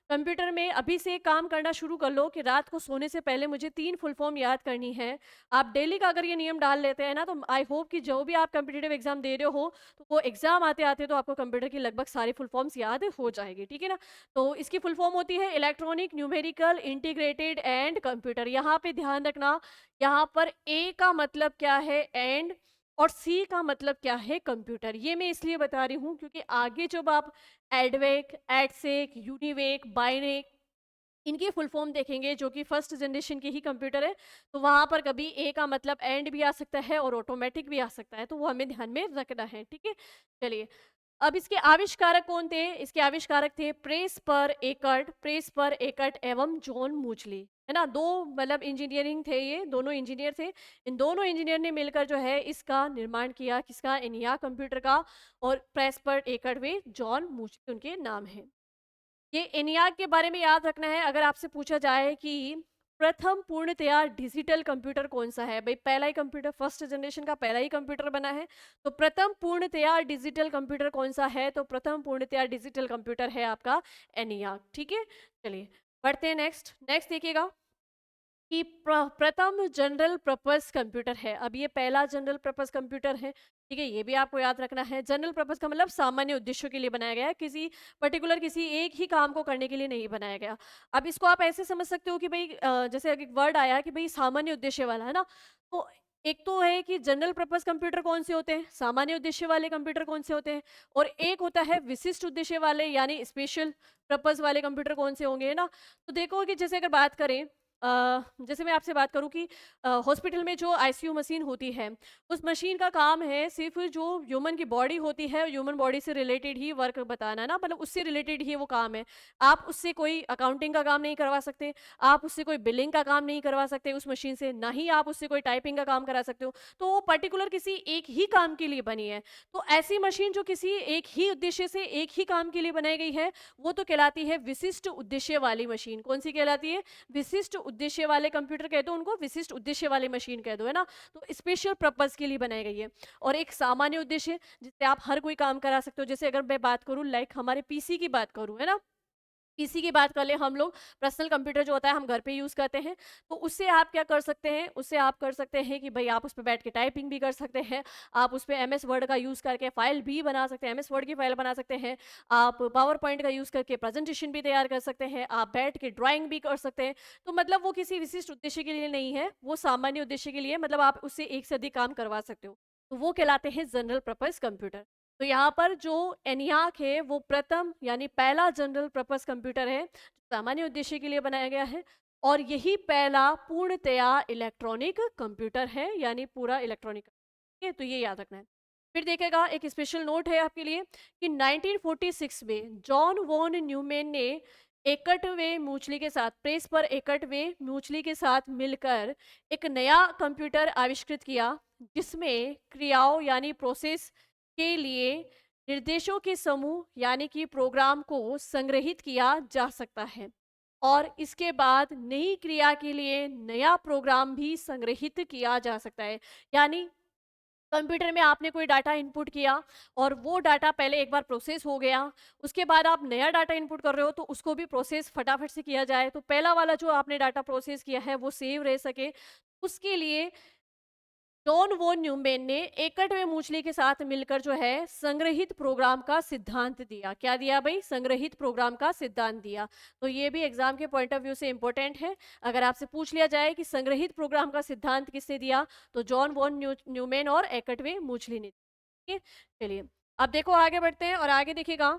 कंप्यूटर में अभी से काम करना शुरू कर लो कि रात को सोने से पहले मुझे 3 फुल फॉर्म याद करनी है। आप डेली का अगर ये नियम डाल लेते हैं ना, तो आई होप कि जो भी आप कॉम्पिटिटिव एग्जाम दे रहे हो, तो वो एग्जाम आते आते तो आपको कंप्यूटर की लगभग सारी फुल फॉर्म्स याद हो जाएगी, ठीक है ना। तो इसकी फुल फॉर्म होती है electronic numerical integrated and computer. यहाँ पे ध्यान रखना, यहाँ पर ए का मतलब क्या है? एंड। और सी का मतलब क्या है? कंप्यूटर। ये मैं इसलिए बता रही हूँ क्योंकि आगे जब आप एडवेक, एडसेक, यूनिवेक, बाइनेक, इनकी फुल फॉर्म देखेंगे जो कि फर्स्ट जनरेशन के ही कंप्यूटर है, तो वहां पर कभी ए का मतलब एंड भी आ सकता है और ऑटोमेटिक भी आ सकता है, तो वो हमें ध्यान में रखना है, ठीक है। चलिए, अब इसके आविष्कारक कौन थे? इसके आविष्कारक थे प्रेस पर एकर्ट एवं जॉन मूचली, है ना। दो मतलब इंजीनियरिंग थे, ये दोनों इंजीनियर थे। इन दोनों इंजीनियर ने मिलकर जो है इसका निर्माण किया, किसका? एनियाक कंप्यूटर का। और प्रेस पर एकर्ट वे जॉन मूचली उनके नाम है। ये एनियाक के बारे में याद रखना है। अगर आपसे पूछा जाए कि प्रथम पूर्णतया डिजिटल कंप्यूटर कौन सा है, भाई पहला ही कंप्यूटर, फर्स्ट जनरेशन का पहला ही कंप्यूटर बना है, तो प्रथम पूर्णतया डिजिटल कंप्यूटर कौन सा है? तो प्रथम पूर्णतया डिजिटल कंप्यूटर है आपका एनियाक, ठीक है। चलिए बढ़ते हैं नेक्स्ट। नेक्स्ट देखिएगा कि प्रथम जनरल पर्पस कंप्यूटर है। अब ये पहला जनरल पर्पस कंप्यूटर है, ठीक है, ये भी आपको याद रखना है। जनरल पर्पस का मतलब सामान्य उद्देश्यों के लिए बनाया गया है, किसी पर्टिकुलर किसी एक ही काम को करने के लिए नहीं बनाया गया। अब इसको आप ऐसे समझ सकते हो कि भाई जैसे एक वर्ड आया कि भाई सामान्य उद्देश्य वाला, है ना। तो एक तो है कि जनरल पर्पस कंप्यूटर कौन से होते हैं, सामान्य उद्देश्य वाले कंप्यूटर कौन से होते हैं, और एक होता है विशिष्ट उद्देश्य वाले यानी स्पेशल पर्पस वाले कंप्यूटर कौन से होंगे, है ना। तो देखो कि जैसे अगर बात करें, जैसे मैं आपसे बात करूं कि हॉस्पिटल में जो आईसीयू मशीन होती है, उस मशीन का काम है सिर्फ जो ह्यूमन की बॉडी होती है, ह्यूमन बॉडी से रिलेटेड ही वर्क बताना, ना मतलब उससे रिलेटेड ही वो काम है। आप उससे कोई अकाउंटिंग का काम नहीं करवा सकते, आप उससे कोई बिलिंग का काम नहीं करवा सकते उस मशीन से, ना ही आप उससे कोई टाइपिंग का काम करा सकते हो। तो वो पर्टिकुलर किसी एक ही काम के लिए बनी है। तो ऐसी मशीन जो किसी एक ही उद्देश्य से एक ही काम के लिए बनाई गई है, वो तो कहलाती है विशिष्ट उद्देश्य वाली मशीन। कौन सी कहलाती है? विशिष्ट उद्देश्य वाले कंप्यूटर कह दो उनको, विशिष्ट उद्देश्य वाली मशीन कह दो, है ना। तो स्पेशल पर्पस के लिए बनाई गई है। और एक सामान्य उद्देश्य जिससे आप हर कोई काम करा सकते हो, जैसे अगर मैं बात करूं लाइक हमारे पीसी की बात करूं, है ना, पीसी की बात कर ले हम लोग, पर्सनल कंप्यूटर जो होता है हम घर पे यूज़ करते हैं, तो उससे आप क्या कर सकते हैं? उससे आप कर सकते हैं कि भाई आप उस पे बैठ के टाइपिंग भी कर सकते हैं, आप उस पे एमएस वर्ड का यूज़ करके फाइल भी बना सकते हैं, एमएस वर्ड की फाइल बना सकते हैं, आप पावर पॉइंट का यूज़ करके प्रेजेंटेशन भी तैयार कर सकते हैं, आप बैठ के ड्राइंग भी कर सकते हैं। तो मतलब वो किसी विशिष्ट उद्देश्य के लिए नहीं है, वो सामान्य उद्देश्य के लिए, मतलब आप उससे एक से अधिक काम करवा सकते हो, तो वो कहलाते हैं जनरल पर्पस कंप्यूटर। तो यहाँ पर जो एनियाक है वो प्रथम यानी पहला जनरल पर्पस कंप्यूटर है, जो सामान्य उद्देश्य के लिए बनाया गया है, और यही पहला पूर्णतया इलेक्ट्रॉनिक कंप्यूटर है, यानी पूरा इलेक्ट्रॉनिक, ठीक है। तो ये याद रखना है। फिर देखेगा एक स्पेशल नोट है आपके लिए कि 1946 में जॉन वॉन न्यूमैन ने एकटवे मूचली के साथ, प्रेस पर एकटवे मूचली के साथ मिलकर एक नया कंप्यूटर आविष्कृत किया, जिसमें क्रियाओं यानी प्रोसेस के लिए निर्देशों के समूह यानी कि प्रोग्राम को संग्रहित किया जा सकता है, और इसके बाद नई क्रिया के लिए नया प्रोग्राम भी संग्रहित किया जा सकता है। यानी कंप्यूटर में आपने कोई डाटा इनपुट किया और वो डाटा पहले एक बार प्रोसेस हो गया, उसके बाद आप नया डाटा इनपुट कर रहे हो तो उसको भी प्रोसेस फटाफट से किया जाए, तो पहला वाला जो आपने डाटा प्रोसेस किया है वो सेव रह सके, उसके लिए जॉन वॉन न्यूमैन ने एकटवे मूचली के साथ मिलकर जो है संग्रहित प्रोग्राम का सिद्धांत दिया। क्या दिया भाई? संग्रहित प्रोग्राम का सिद्धांत दिया। तो ये भी एग्जाम के पॉइंट ऑफ व्यू से इंपॉर्टेंट है। अगर आपसे पूछ लिया जाए कि संग्रहित प्रोग्राम का सिद्धांत किसने दिया, तो जॉन वॉन न्यूमैन और एकटवे मूचली ने, ठीक है। चलिए अब देखो आगे बढ़ते हैं और आगे देखिएगा।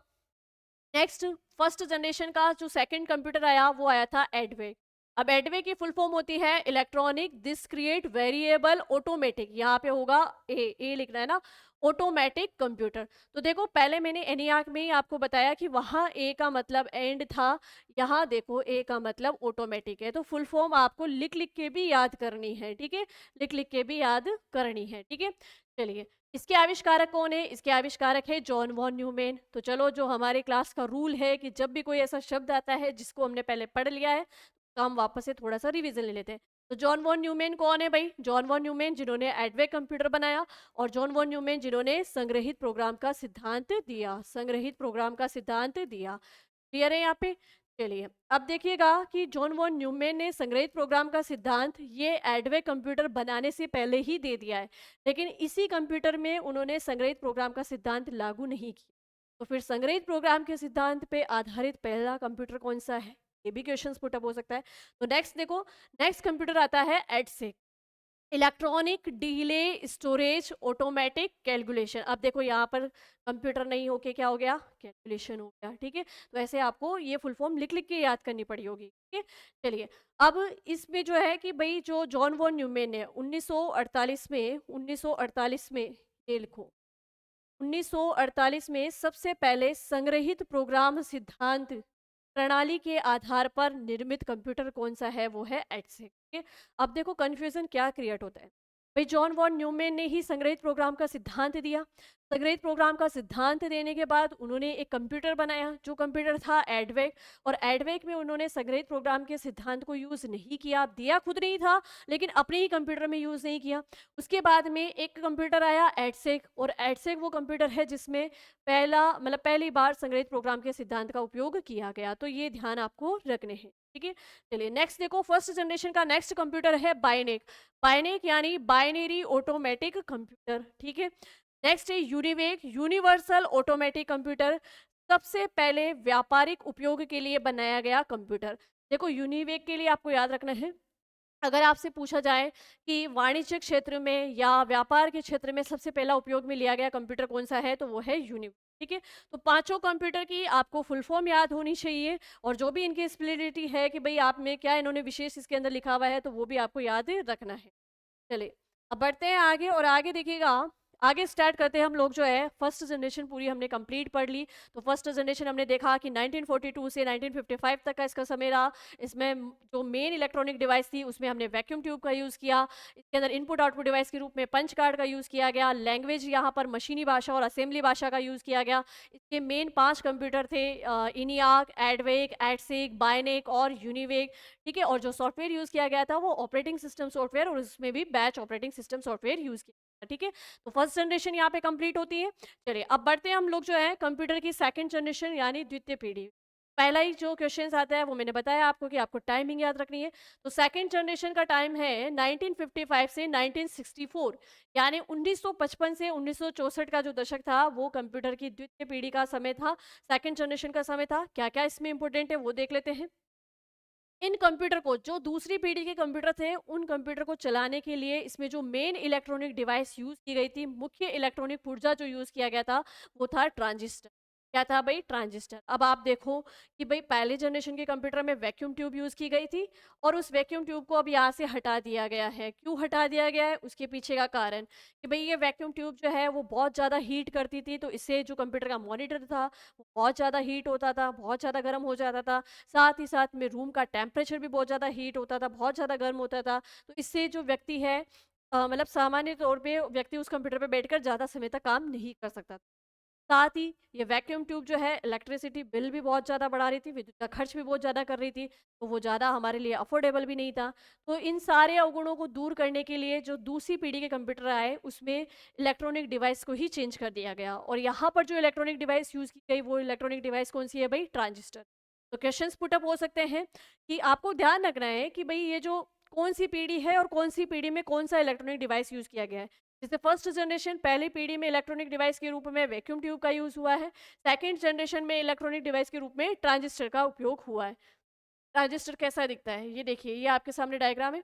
नेक्स्ट फर्स्ट जनरेशन का जो सेकंड कंप्यूटर आया वो आया था एडवे। अब एडवे की फुल फॉर्म होती है इलेक्ट्रॉनिक डिस्क्रिएट वेरिएबल ऑटोमेटिक, यहाँ पे होगा ए लिखना है ना, ऑटोमेटिक कंप्यूटर। तो देखो पहले मैंने एनियाक में ही आपको बताया कि वहाँ ए का मतलब एंड था, यहाँ देखो ए का मतलब ऑटोमेटिक है। तो फुल फॉर्म आपको लिख लिख के भी याद करनी है, ठीक है, लिख लिख के भी याद करनी है, ठीक है। चलिए इसके आविष्कारक कौन है? इसके आविष्कारक है जॉन वॉन न्यूमैन। तो चलो, जो हमारे क्लास का रूल है कि जब भी कोई ऐसा शब्द आता है जिसको हमने पहले पढ़ लिया है, तो हम वापस से थोड़ा सा रिवीजन ले लेते हैं। तो जॉन वॉन न्यूमैन कौन है भाई? जॉन वॉन न्यूमैन जिन्होंने एडवे कंप्यूटर बनाया, और जॉन वॉन न्यूमैन जिन्होंने संग्रहित प्रोग्राम का सिद्धांत दिया, संग्रहित प्रोग्राम का सिद्धांत दिया। क्लियर है यहाँ पे? चलिए, अब देखिएगा कि जॉन वॉन न्यूमैन ने संग्रहित प्रोग्राम का सिद्धांत ये एडवे कंप्यूटर बनाने से पहले ही दे दिया है, लेकिन इसी कंप्यूटर में उन्होंने संग्रहित प्रोग्राम का सिद्धांत लागू नहीं किया। तो फिर संग्रहित प्रोग्राम के सिद्धांत पे आधारित पहला कंप्यूटर कौन सा है? ये भी क्वेश्चन पुटअप हो सकता है। तो नेक्स्ट देखो, नेक्स्ट कंप्यूटर आता है EDSAC, electronic delay storage automatic calculation. अब देखो, यहाँ पर कंप्यूटर नहीं होके क्या हो गया? कैलकुलेशन हो गया। ठीक है, तो ऐसे आपको ये फुल फॉर्म लिख लिख के याद करनी पड़ी होगी। ठीक है, चलिए, अब इसमें जो है कि भाई जो जॉन वॉन न्यूमैन ने 1948 में, 1948 में, ये लिखो, 1948 में सबसे पहले संग्रहित प्रोग्राम सिद्धांत प्रणाली के आधार पर निर्मित कंप्यूटर कौन सा है? वो है एक्सेक। ठीक है, अब देखो कंफ्यूजन क्या क्रिएट होता है। भाई जॉन वॉन न्यूमैन ने ही संग्रहित प्रोग्राम का सिद्धांत दिया, संग्रहित प्रोग्राम का सिद्धांत देने के बाद उन्होंने एक कंप्यूटर बनाया, जो कंप्यूटर था एडवेक, और एडवेक में उन्होंने संग्रहित प्रोग्राम के सिद्धांत को यूज नहीं किया, दिया खुद नहीं था लेकिन अपने ही कंप्यूटर में यूज नहीं किया। उसके बाद में एक कंप्यूटर आया एडसेक, और एडसेक वो कंप्यूटर है जिसमें पहली बार संग्रहित प्रोग्राम के सिद्धांत का उपयोग किया गया। तो ये ध्यान आपको रखने हैं। ठीक है, चलिए नेक्स्ट देखो, फर्स्ट जनरेशन का नेक्स्ट कंप्यूटर है बाइनेक। बाइनेक यानी बाइनरी ऑटोमेटिक कंप्यूटर। ठीक है, नेक्स्ट है यूनिवेक, यूनिवर्सल ऑटोमेटिक कंप्यूटर, सबसे पहले व्यापारिक उपयोग के लिए बनाया गया कंप्यूटर। देखो, यूनिवेक के लिए आपको याद रखना है, अगर आपसे पूछा जाए कि वाणिज्य क्षेत्र में या व्यापार के क्षेत्र में सबसे पहला उपयोग में लिया गया कंप्यूटर कौन सा है, तो वो है यूनिवेक। ठीक है, तो पांचों कंप्यूटर की आपको फुल फॉर्म याद होनी चाहिए, और जो भी इनकी स्पेलिटी है कि भाई आप में क्या इन्होंने विशेष इसके अंदर लिखा हुआ है, तो वो भी आपको याद रखना है। चलिए, अब बढ़ते हैं आगे, और आगे देखिएगा, आगे स्टार्ट करते हैं हम लोग। जो है फर्स्ट जनरेशन पूरी हमने कंप्लीट पढ़ ली। तो फर्स्ट जनरेशन हमने देखा कि 1942 से 1955 तक का इसका समय रहा। इसमें जो मेन इलेक्ट्रॉनिक डिवाइस थी उसमें हमने वैक्यूम ट्यूब का यूज़ किया। इसके अंदर इनपुट आउटपुट डिवाइस के रूप में पंच कार्ड का यूज़ किया गया। लैंग्वेज यहाँ पर मशीनी भाषा और असेंबली भाषा का यूज़ किया गया। इसके मेन 5 कंप्यूटर थे, इनियाक, एडवेक, एडसेक, बायनेक और यूनिवेक। ठीक है, और जो सॉफ्टवेयर यूज़ किया गया था वो ऑपरेटिंग सिस्टम सॉफ्टवेयर, और उसमें भी batch operating system software use किया गया। ठीक है, तो फर्स्ट जनरेशन यहाँ पे कंप्लीट होती है। चलिए, अब बढ़ते हैं हम लोग जो है कंप्यूटर की सेकंड जनरेशन यानी द्वितीय पीढ़ी। पहला ही जो क्वेश्चन आता है वो मैंने बताया आपको कि आपको टाइमिंग याद रखनी है। तो सेकंड जनरेशन का टाइम है 1955 से 1964, यानी 1955 से 1964 का जो दशक था वो कंप्यूटर की द्वितीय पीढ़ी का समय था, सेकंड जनरेशन का समय था। क्या क्या इसमें इंपॉर्टेंट है वो देख लेते हैं। इन कंप्यूटर को, जो दूसरी पीढ़ी के कंप्यूटर थे, उन कंप्यूटर को चलाने के लिए इसमें जो मेन इलेक्ट्रॉनिक डिवाइस यूज की गई थी, मुख्य इलेक्ट्रॉनिक पुर्जा जो यूज किया गया था, वो था ट्रांजिस्टर। क्या था भाई? ट्रांजिस्टर। अब आप देखो कि भाई पहले जनरेशन के कंप्यूटर में वैक्यूम ट्यूब यूज की गई थी, और उस वैक्यूम ट्यूब को अब यहाँ से हटा दिया गया है। क्यों हटा दिया गया है? उसके पीछे का कारण कि भाई ये वैक्यूम ट्यूब जो है वो बहुत ज़्यादा हीट करती थी, तो इससे जो कंप्यूटर का मॉनिटर था वो बहुत ज़्यादा हीट होता था, बहुत ज़्यादा गर्म हो जाता था। साथ ही साथ में रूम का टेम्परेचर भी बहुत ज़्यादा हीट होता था, बहुत ज़्यादा गर्म होता था। तो इससे जो व्यक्ति है, सामान्य तौर पे व्यक्ति उस कंप्यूटर पे बैठकर ज़्यादा समय तक काम नहीं कर सकता। साथ ही ये वैक्यूम ट्यूब जो है इलेक्ट्रिसिटी बिल भी बहुत ज़्यादा बढ़ा रही थी, विद्युत का खर्च भी बहुत ज़्यादा कर रही थी, तो वो ज़्यादा हमारे लिए अफोर्डेबल भी नहीं था। तो इन सारे अवगुणों को दूर करने के लिए जो दूसरी पीढ़ी के कंप्यूटर आए उसमें इलेक्ट्रॉनिक डिवाइस को ही चेंज कर दिया गया, और यहाँ पर जो इलेक्ट्रॉनिक डिवाइस यूज़ की गई वो इलेक्ट्रॉनिक डिवाइस कौन सी है भाई? ट्रांजिस्टर। तो क्वेश्चंस पुटअप हो सकते हैं कि आपको ध्यान रखना है कि भाई ये जो कौन सी पीढ़ी है और कौन सी पीढ़ी में कौन सा इलेक्ट्रॉनिक डिवाइस यूज़ किया गया है। जैसे फर्स्ट जनरेशन पहली पीढ़ी में इलेक्ट्रॉनिक डिवाइस के रूप में वैक्यूम ट्यूब का यूज हुआ है, सेकंड जनरेशन में इलेक्ट्रॉनिक डिवाइस के रूप में ट्रांजिस्टर का उपयोग हुआ है। ट्रांजिस्टर कैसा दिखता है ये देखिए, ये आपके सामने डायग्राम है।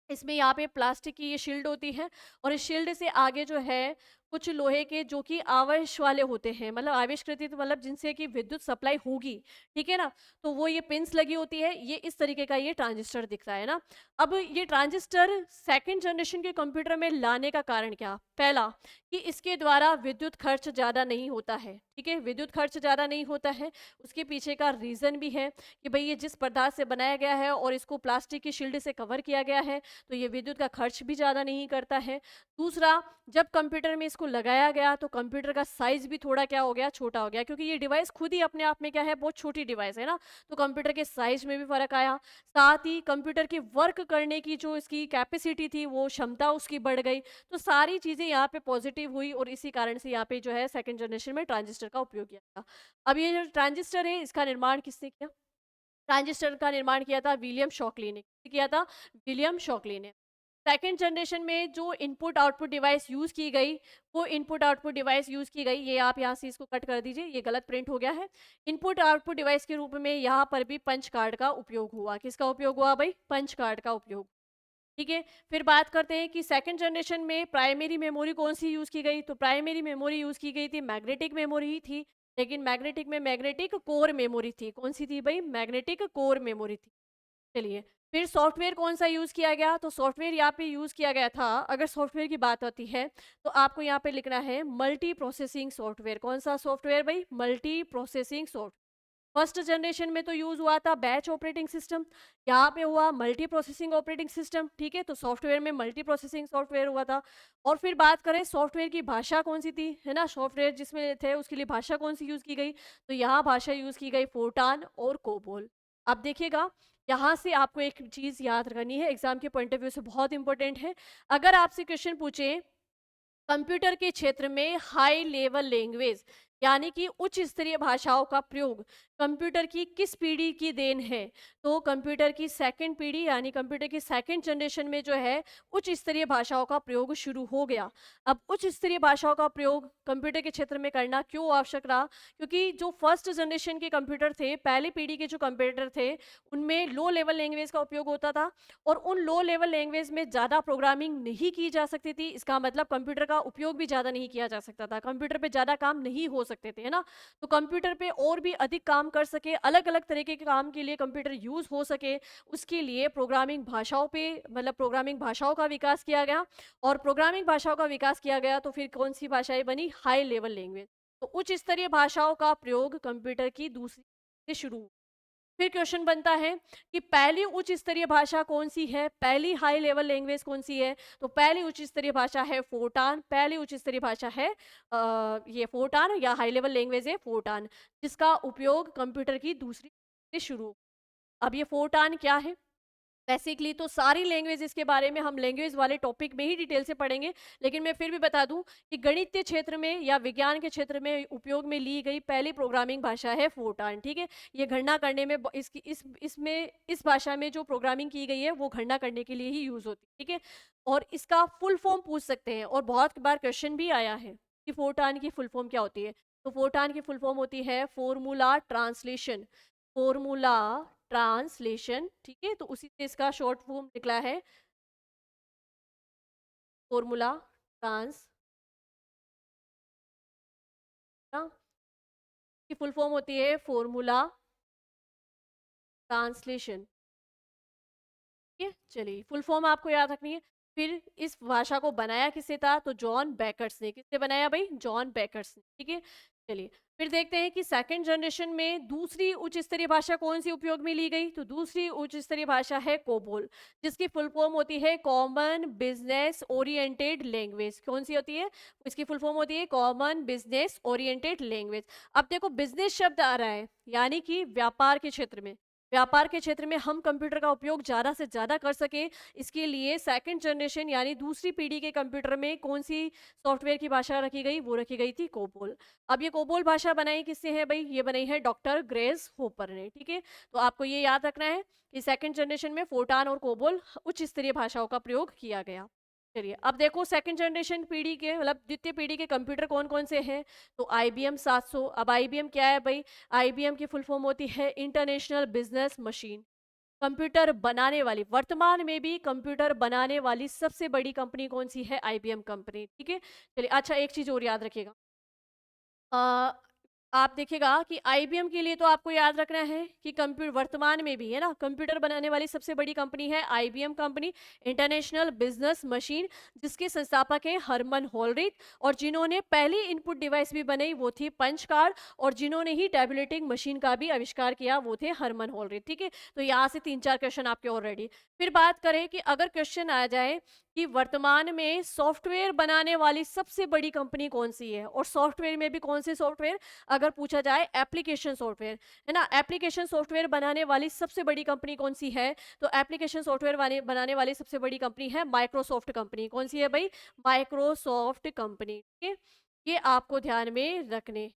इसमें यहाँ पे प्लास्टिक की ये शील्ड होती है, और इस शील्ड से आगे जो है कुछ लोहे के जो कि आवेश वाले होते हैं, मतलब आवेशकृत, मतलब जिनसे कि विद्युत सप्लाई होगी। ठीक है ना, तो वो ये पिंस लगी होती है, ये इस तरीके का ये ट्रांजिस्टर दिखता है ना। अब ये ट्रांजिस्टर सेकंड जनरेशन के कंप्यूटर में लाने का कारण क्या? पहला, कि इसके द्वारा विद्युत खर्च ज़्यादा नहीं होता है। ठीक है, विद्युत खर्च ज़्यादा नहीं होता है। उसके पीछे का रीज़न भी है कि भाई ये जिस पदार्थ से बनाया गया है और इसको प्लास्टिक की शील्ड से कवर किया गया है, तो ये विद्युत का खर्च भी ज़्यादा नहीं करता है। दूसरा, जब कंप्यूटर में इसको लगाया गया तो कंप्यूटर का साइज भी थोड़ा क्या हो गया, छोटा हो गया, क्योंकि ये डिवाइस खुद ही अपने आप में क्या है, बहुत छोटी डिवाइस है ना, तो कंप्यूटर के साइज में भी फर्क आया। साथ ही कंप्यूटर की वर्क करने की जो इसकी कैपेसिटी थी, वो क्षमता उसकी बढ़ गई। तो सारी चीजें यहाँ पे पॉजिटिव हुई और इसी कारण से यहाँ पे जो है सेकंड जनरेशन में ट्रांजिस्टर का उपयोग किया गया। अब ये जो ट्रांजिस्टर है, इसका निर्माण किसने किया? ट्रांजिस्टर का निर्माण किया था विलियम शॉकली ने। किसने किया था? विलियम शॉकली ने। सेकेंड जनरेशन में जो इनपुट आउटपुट डिवाइस यूज की गई, वो इनपुट आउटपुट डिवाइस यूज की गई, ये आप यहाँ से इसको कट कर दीजिए, ये गलत प्रिंट हो गया है। इनपुट आउटपुट डिवाइस के रूप में यहाँ पर भी पंच कार्ड का उपयोग हुआ। किसका उपयोग हुआ भाई? पंच कार्ड का उपयोग। ठीक है, फिर बात करते हैं कि सेकंड जनरेशन में प्राइमरी मेमोरी कौन सी यूज की गई, तो प्राइमरी मेमोरी यूज की गई थी मैग्नेटिक मेमोरी ही थी, लेकिन मैग्नेटिक में मैग्नेटिक कोर मेमोरी थी। कौन सी थी भाई? मैग्नेटिक कोर मेमोरी थी। चलिए, फिर सॉफ्टवेयर कौन सा यूज किया गया, तो सॉफ्टवेयर यहाँ पे यूज किया गया था, अगर सॉफ्टवेयर की बात होती है तो आपको यहाँ पे लिखना है मल्टी प्रोसेसिंग सॉफ्टवेयर। कौन सा सॉफ्टवेयर भाई? Multi processing software. First generation में तो यूज हुआ था बैच ऑपरेटिंग सिस्टम, यहाँ पे हुआ मल्टी प्रोसेसिंग ऑपरेटिंग सिस्टम। ठीक है, तो सॉफ्टवेयर में मल्टी प्रोसेसिंग सॉफ्टवेयर हुआ था। और फिर बात करें सॉफ्टवेयर की भाषा कौन सी थी, है ना, सॉफ्टवेयर जिसमें थे उसके लिए भाषा कौन सी यूज की गई, तो यहाँ भाषा यूज की गई फोर्टान और कोबोल। अब देखिएगा, यहाँ से आपको एक चीज याद रखनी है, एग्जाम के पॉइंट ऑफ व्यू से बहुत इंपॉर्टेंट है। अगर आपसे क्वेश्चन पूछे कंप्यूटर के क्षेत्र में हाई लेवल लैंग्वेज यानी कि उच्च स्तरीय भाषाओं का प्रयोग कंप्यूटर की किस पीढ़ी की देन है, तो कंप्यूटर की सेकंड पीढ़ी यानी कंप्यूटर की सेकंड जनरेशन में जो है उच्च स्तरीय भाषाओं का प्रयोग शुरू हो गया। अब उच्च स्तरीय भाषाओं का प्रयोग कंप्यूटर के क्षेत्र में करना क्यों आवश्यक रहा, क्योंकि जो फर्स्ट जनरेशन के कंप्यूटर थे, पहली पीढ़ी के जो कंप्यूटर थे, उनमें लो लेवल लैंग्वेज का उपयोग होता था और उन लो लेवल लैंग्वेज में ज़्यादा प्रोग्रामिंग नहीं की जा सकती थी। इसका मतलब कंप्यूटर का उपयोग भी ज़्यादा नहीं किया जा सकता था, कंप्यूटर पे ज़्यादा काम नहीं हो सकते थे, है ना। तो कंप्यूटर पे और भी अधिक काम कर सके, अलग अलग तरीके के काम के लिए कंप्यूटर यूज़ हो सके, उसके लिए प्रोग्रामिंग भाषाओं पे मतलब प्रोग्रामिंग भाषाओं का विकास किया गया। और प्रोग्रामिंग भाषाओं का विकास किया गया तो फिर कौन सी भाषाएं बनी? High level language. तो उच्च स्तरीय भाषाओं का प्रयोग कंप्यूटर की दूसरी से शुरू हुआ। फिर क्वेश्चन बनता है कि पहली उच्च स्तरीय भाषा कौन सी है, पहली हाई लेवल लैंग्वेज कौन सी है, तो पहली उच्च स्तरीय भाषा है फोर्टान। पहली उच्च स्तरीय भाषा है ये फोर्टान या हाई लेवल लैंग्वेज है फोर्टान, जिसका उपयोग कंप्यूटर की दूसरी से शुरू। अब ये फोर्टान क्या है? बेसिकली तो सारी लैंग्वेजेस के बारे में हम लैंग्वेज वाले टॉपिक में ही डिटेल से पढ़ेंगे, लेकिन मैं फिर भी बता दूं कि गणित क्षेत्र में या विज्ञान के क्षेत्र में उपयोग में ली गई पहली प्रोग्रामिंग भाषा है फोर्टान। ठीक है, ये गणना करने में इसकी इसमें इस भाषा में जो प्रोग्रामिंग की गई है वो गणना करने के लिए ही यूज होती है। ठीक है, और इसका फुल फॉर्म पूछ सकते हैं और बहुत बार क्वेश्चन भी आया है कि फोर्टान की फुल फॉर्म क्या होती है। तो फोर्टान की फुल फॉर्म होती है फॉर्मूला ट्रांसलेशन। Formula translation. ठीक है, तो उसी से इसका शॉर्ट फॉर्म निकला है फॉर्मूला ट्रांस की फुल फॉर्म होती है फॉर्मूला ट्रांसलेशन। ठीक है, चलिए फुल फॉर्म आपको याद रखनी है। फिर इस भाषा को बनाया किसने था, तो जॉन बेकर्स ने। किसने बनाया भाई? जॉन बेकर्स ने। ठीक है, चलिए फिर देखते हैं कि सेकंड जनरेशन में दूसरी उच्च स्तरीय भाषा कौन सी उपयोग में ली गई, तो दूसरी उच्च स्तरीय भाषा है कोबोल, जिसकी फुल फॉर्म होती है कॉमन बिजनेस ओरिएंटेड लैंग्वेज। कौन सी होती है? इसकी फुल फॉर्म होती है कॉमन बिजनेस ओरिएंटेड लैंग्वेज। अब देखो बिजनेस शब्द आ रहा है, यानी कि व्यापार के क्षेत्र में, व्यापार के क्षेत्र में हम कंप्यूटर का उपयोग ज़्यादा से ज़्यादा कर सके, इसके लिए सेकंड जनरेशन यानी दूसरी पीढ़ी के कंप्यूटर में कौन सी सॉफ्टवेयर की भाषा रखी गई, वो रखी गई थी कोबोल। अब ये कोबोल भाषा बनाई किससे है भाई? ये बनाई है डॉक्टर ग्रेस होपर ने। ठीक है, तो आपको ये याद रखना है कि सेकंड जनरेशन में फोर्टान और कोबोल उच्च स्तरीय भाषाओं का प्रयोग किया गया। चलिए अब देखो सेकंड जनरेशन पीढ़ी के मतलब द्वितीय पीढ़ी के कंप्यूटर कौन कौन से हैं, तो IBM 700। अब IBM क्या है भाई? IBM की फुल फॉर्म होती है इंटरनेशनल बिजनेस मशीन। कंप्यूटर बनाने वाली, वर्तमान में भी कंप्यूटर बनाने वाली सबसे बड़ी कंपनी कौन सी है? IBM company. ठीक है, चलिए अच्छा एक चीज और याद रखिएगा, अ, आप देखिएगा कि IBM के लिए तो आपको याद रखना है कि कंप्यूटर वर्तमान में भी है ना, कंप्यूटर बनाने वाली सबसे बड़ी कंपनी है IBM company, international business machine, जिसके संस्थापक हैं हरमन होलरिथ। और जिन्होंने पहली इनपुट डिवाइस भी बनाई वो थी पंच कार्ड, और जिन्होंने ही टैबुलेटिंग मशीन का भी आविष्कार किया वो थे हरमन होलरिथ। ठीक है, तो यहाँ से 3-4 क्वेश्चन आपके ऑलरेडी। फिर बात करें कि अगर क्वेश्चन आ जाए कि वर्तमान में सॉफ्टवेयर बनाने वाली सबसे बड़ी कंपनी कौन सी है, और सॉफ्टवेयर में भी कौन से सॉफ्टवेयर, अगर पूछा जाए एप्लीकेशन सॉफ्टवेयर, है ना, एप्लीकेशन सॉफ्टवेयर बनाने वाली सबसे बड़ी कंपनी कौन सी है, तो एप्लीकेशन सॉफ्टवेयर बनाने वाली सबसे बड़ी कंपनी है माइक्रोसॉफ्ट कंपनी। कौन सी है भाई? Microsoft company. ठीक है, ये आपको ध्यान में रखने।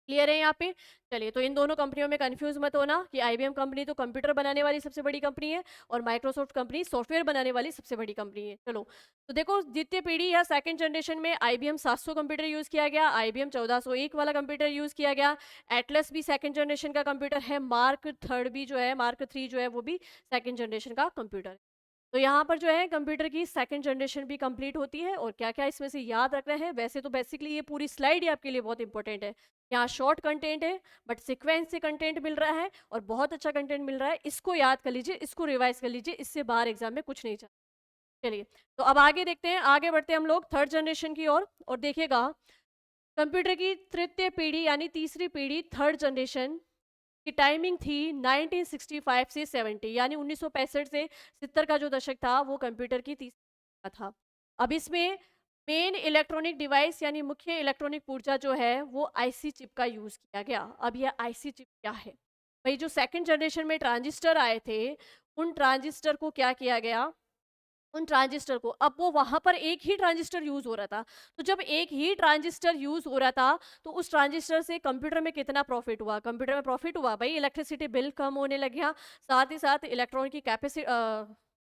क्लियर है यहाँ पे? चलिए, तो इन दोनों कंपनियों में कंफ्यूज मत होना कि आईबीएम कंपनी तो कंप्यूटर बनाने वाली सबसे बड़ी कंपनी है और माइक्रोसॉफ्ट कंपनी सॉफ्टवेयर बनाने वाली सबसे बड़ी कंपनी है। चलो, तो देखो, द्वितीय पीढ़ी या सेकंड जनरेशन में आईबीएम 700 कंप्यूटर यूज किया गया, आईबीएम 1401 वाला कंप्यूटर यूज किया गया, एटलस भी सेकंड जनरेशन का कंप्यूटर है, मार्क थर्ड भी जो है, मार्क थ्री जो है वो भी सेकंड जनरेशन का कंप्यूटर है। तो यहाँ पर जो है कंप्यूटर की सेकंड जनरेशन भी कंप्लीट होती है, और क्या क्या इसमें से याद रखना है, वैसे तो बेसिकली ये पूरी स्लाइड ही आपके लिए बहुत इंपॉर्टेंट है। यहाँ शॉर्ट कंटेंट है बट सिक्वेंस से कंटेंट मिल रहा है और बहुत अच्छा कंटेंट मिल रहा है, इसको याद कर लीजिए, इसको रिवाइज कर लीजिए, इससे बाहर एग्जाम में कुछ नहीं चाहिए। चलिए, तो अब आगे देखते हैं, आगे बढ़ते हैं हम लोग थर्ड जनरेशन की ओर। और देखिएगा, कंप्यूटर की तृतीय पीढ़ी यानी तीसरी पीढ़ी थर्ड जनरेशन की टाइमिंग थी 1965 से 70, यानी 1965 से 70 का जो दशक था वो कंप्यूटर की तीसरी का था। अब इसमें मेन इलेक्ट्रॉनिक डिवाइस यानी मुख्य इलेक्ट्रॉनिक ऊर्जा जो है वो आईसी चिप का यूज किया गया। अब ये आईसी चिप क्या है भाई? जो सेकंड जनरेशन में ट्रांजिस्टर आए थे, उन ट्रांजिस्टर को क्या किया गया, उन ट्रांजिस्टर को, अब वो वहां पर एक ही ट्रांजिस्टर यूज हो रहा था, तो जब एक ही ट्रांजिस्टर यूज हो रहा था तो उस ट्रांजिस्टर से कंप्यूटर में कितना प्रॉफिट हुआ? कंप्यूटर में प्रॉफिट हुआ भाई, इलेक्ट्रिसिटी बिल कम होने लग गया, साथ ही साथ इलेक्ट्रॉन की कैपेसिटी,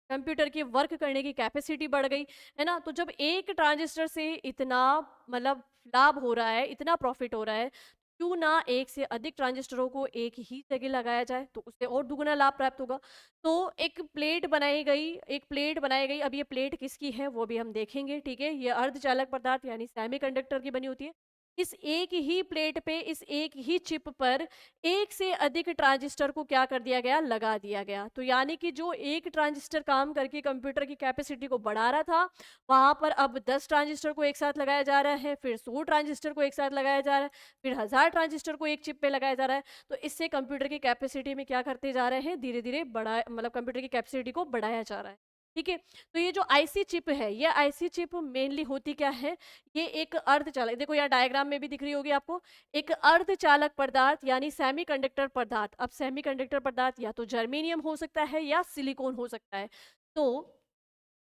कंप्यूटर की वर्क करने की कैपेसिटी बढ़ गई, है ना। तो जब एक ट्रांजिस्टर से इतना मतलब लाभ हो रहा है, इतना प्रॉफिट हो रहा है, क्यों ना एक से अधिक ट्रांजिस्टरों को एक ही जगह लगाया जाए, तो उससे और दुगना लाभ प्राप्त होगा। तो एक प्लेट बनाई गई, एक प्लेट बनाई गई। अब ये प्लेट किसकी है वो भी हम देखेंगे, ठीक है। ये अर्धचालक पदार्थ यानी सेमीकंडक्टर की बनी होती है। इस एक ही प्लेट पे, इस एक ही चिप पर एक से अधिक ट्रांजिस्टर को क्या कर दिया गया, लगा दिया गया। तो यानी कि जो एक ट्रांजिस्टर काम करके कंप्यूटर की कैपेसिटी को बढ़ा रहा था, वहां पर अब 10 ट्रांजिस्टर को एक साथ लगाया जा रहा है, फिर 100 ट्रांजिस्टर को एक साथ लगाया जा रहा है, फिर 1000 ट्रांजिस्टर को एक चिप पे लगाया जा रहा है। तो इससे कंप्यूटर की कैपेसिटी में क्या करते जा रहे हैं, धीरे धीरे बढ़ा, मतलब कंप्यूटर की कैपेसिटी को बढ़ाया जा रहा है। ठीक है, तो ये जो आईसी चिप है, ये आईसी चिप मेनली होती क्या है, ये एक अर्धचालक, देखो यहाँ डायग्राम में भी दिख रही होगी आपको, एक अर्धचालक पदार्थ यानी सेमीकंडक्टर पदार्थ। अब सेमीकंडक्टर पदार्थ या तो जर्मेनियम हो सकता है या सिलिकॉन हो सकता है। तो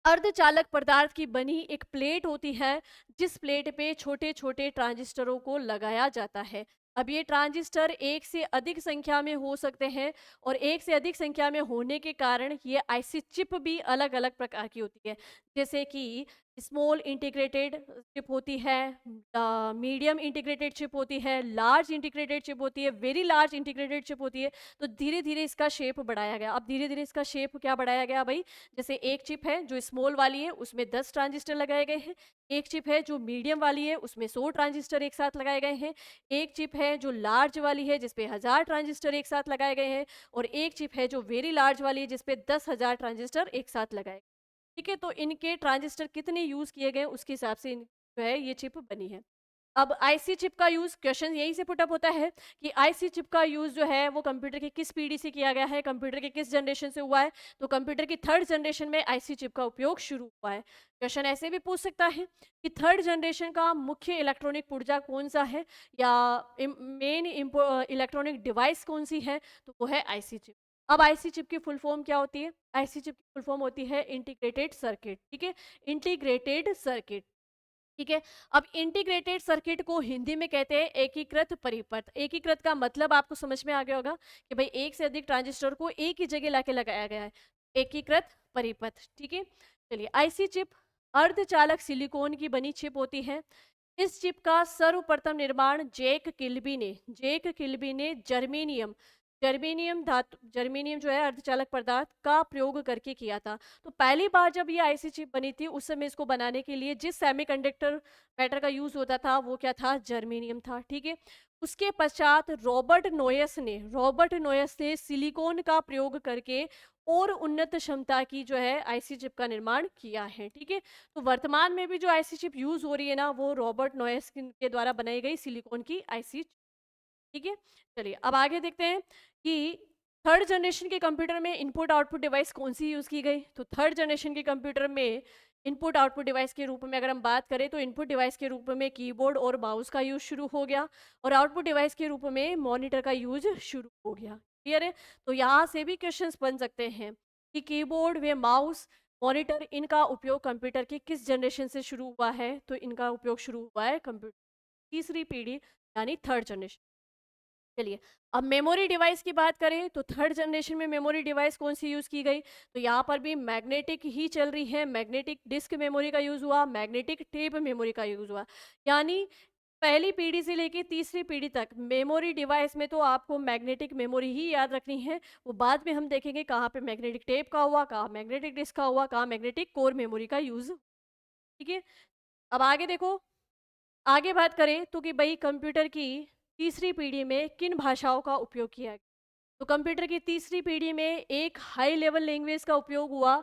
अर्धचालक पदार्थ की बनी एक प्लेट होती है, जिस प्लेट पे छोटे छोटे ट्रांजिस्टरों को लगाया जाता है। अब ये ट्रांजिस्टर एक से अधिक संख्या में हो सकते हैं, और एक से अधिक संख्या में होने के कारण ये आईसी चिप भी अलग अलग प्रकार की होती है। जैसे कि स्मॉल इंटीग्रेटेड चिप होती है, मीडियम इंटीग्रेटेड चिप होती है, लार्ज इंटीग्रेटेड चिप होती है, वेरी लार्ज इंटीग्रेटेड चिप होती है। तो धीरे धीरे इसका शेप बढ़ाया गया। अब धीरे धीरे इसका शेप क्या बढ़ाया गया भाई, जैसे एक चिप है जो स्मॉल वाली है, उसमें 10 ट्रांजिस्टर लगाए गए हैं। एक चिप है जो मीडियम वाली है, उसमें 100 ट्रांजिस्टर एक साथ लगाए गए हैं। एक चिप है जो लार्ज वाली है, जिसपे 1000 ट्रांजिस्टर एक साथ लगाए गए हैं। और एक चिप है जो वेरी लार्ज वाली है, जिसपे 10,000 ट्रांजिस्टर एक साथ लगाए। ठीक है, तो इनके ट्रांजिस्टर कितने यूज किए गए उसके हिसाब से जो है ये चिप बनी है। अब आईसी चिप का यूज, क्वेश्चन यहीं से पुटअप होता है कि आईसी चिप का यूज जो है वो कंप्यूटर की किस पीढ़ी से किया गया है, कंप्यूटर के किस जनरेशन से हुआ है। तो कंप्यूटर की थर्ड जनरेशन में आईसी चिप का उपयोग शुरू हुआ है। क्वेश्चन ऐसे भी पूछ सकता है कि थर्ड जनरेशन का मुख्य इलेक्ट्रॉनिक पुर्जा कौन सा है, या मेन इलेक्ट्रॉनिक डिवाइस कौन सी है, तो वो है आईसी चिप। अब आईसी चिप की फुल फॉर्म क्या होती है? आईसी चिप की फुल फॉर्म होती है इंटीग्रेटेड सर्किट। ठीक है, इंटीग्रेटेड सर्किट। ठीक है, अब इंटीग्रेटेड सर्किट को हिंदी में कहते हैं एकीकृत परिपथ। एकीकृत का मतलब आपको समझ में आ गया होगा कि भाई एक से अधिक ट्रांजिस्टर को एक ही जगह लाके लगाया गया है, एकीकृत परिपथ। ठीक है, चलिए, आईसी चिप अर्धचालक सिलिकॉन की बनी चिप होती है। इस चिप का सर्वप्रथम निर्माण जैक किल्बी ने जर्मेनियम जर्मेनियम धातु जर्मेनियम जो है अर्धचालक पदार्थ का प्रयोग करके किया था। तो पहली बार जब ये आईसी चिप बनी थी, उस समय इसको बनाने के लिए जिस सेमीकंडक्टर मैटर का यूज होता था वो क्या था, जर्मेनियम था। ठीक है, उसके पश्चात रॉबर्ट नोयस ने सिलिकॉन का प्रयोग करके और उन्नत क्षमता की जो है आईसी चिप का निर्माण किया है। ठीक है, तो वर्तमान में भी जो आईसी चिप यूज हो रही है ना, वो रॉबर्ट नोयस के द्वारा बनाई गई सिलिकॉन की आईसी। ठीक है, चलिए अब आगे देखते हैं कि थर्ड जनरेशन के कंप्यूटर में इनपुट आउटपुट डिवाइस कौन सी यूज़ की गई? तो थर्ड जनरेशन के कंप्यूटर में इनपुट आउटपुट डिवाइस के रूप में अगर हम बात करें तो इनपुट डिवाइस के रूप में कीबोर्ड और माउस का यूज़ शुरू हो गया और आउटपुट डिवाइस के रूप में मॉनिटर का यूज शुरू हो गया। क्लियर है? तो यहाँ से भी क्वेश्चंस बन सकते हैं कि कीबोर्ड व माउस, मॉनिटर, इनका उपयोग कंप्यूटर की किस जनरेशन से शुरू हुआ है? तो इनका उपयोग शुरू हुआ है कंप्यूटर तीसरी पीढ़ी यानी थर्ड जनरेशन। चलिए, अब मेमोरी डिवाइस की बात करें तो थर्ड जनरेशन में मेमोरी डिवाइस कौन सी यूज़ की गई? तो यहाँ पर भी मैग्नेटिक ही चल रही है, मैग्नेटिक डिस्क मेमोरी का यूज़ हुआ, मैग्नेटिक टेप मेमोरी का यूज़ हुआ। यानी पहली पीढ़ी से लेके तीसरी पीढ़ी तक मेमोरी डिवाइस में तो आपको मैग्नेटिक मेमोरी ही याद रखनी है, वो बाद में हम देखेंगे कहाँ पे मैग्नेटिक टेप का हुआ, कहाँ मैग्नेटिक डिस्क का हुआ, कहाँ मैग्नेटिक कोर मेमोरी का यूज़। ठीक है, अब आगे देखो, आगे बात करें तो कि भाई कंप्यूटर की तीसरी पीढ़ी में किन भाषाओं का उपयोग किया गया? तो कंप्यूटर की तीसरी पीढ़ी में एक हाई लेवल लैंग्वेज का उपयोग हुआ,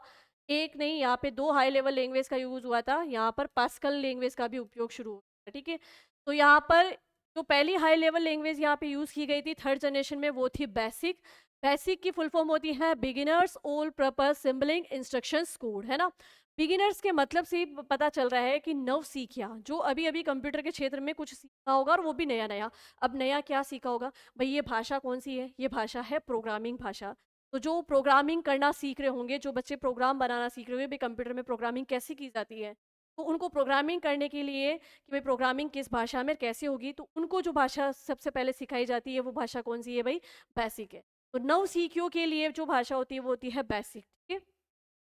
एक नहीं, यहाँ पे दो हाई लेवल लैंग्वेज का यूज हुआ था, यहाँ पर पास्कल लैंग्वेज का भी उपयोग शुरू हुआ। ठीक है, तो यहाँ पर जो पहली हाई लेवल लैंग्वेज यहाँ पे यूज की गई थी थर्ड जनरेशन में वो थी बेसिक। बेसिक की फुल फॉर्म होती है beginners all purpose symbolic instructions code, है ना। बिगिनर्स के मतलब से ही पता चल रहा है कि नव सीखिया, जो अभी अभी कंप्यूटर के क्षेत्र में कुछ सीखा होगा और वो भी नया नया। अब नया क्या सीखा होगा भाई? ये भाषा कौन सी है? ये भाषा है प्रोग्रामिंग भाषा। तो जो प्रोग्रामिंग करना सीख रहे होंगे, जो बच्चे प्रोग्राम बनाना सीख रहे होंगे, भाई कंप्यूटर में प्रोग्रामिंग कैसे की जाती है, तो उनको प्रोग्रामिंग करने के लिए कि भाई प्रोग्रामिंग किस भाषा में कैसे होगी, तो उनको जो भाषा सबसे पहले सिखाई जाती है वो भाषा कौन सी है भाई? बेसिक है। तो नव सीखियों के लिए जो भाषा होती है वो होती है बेसिक। ठीक है,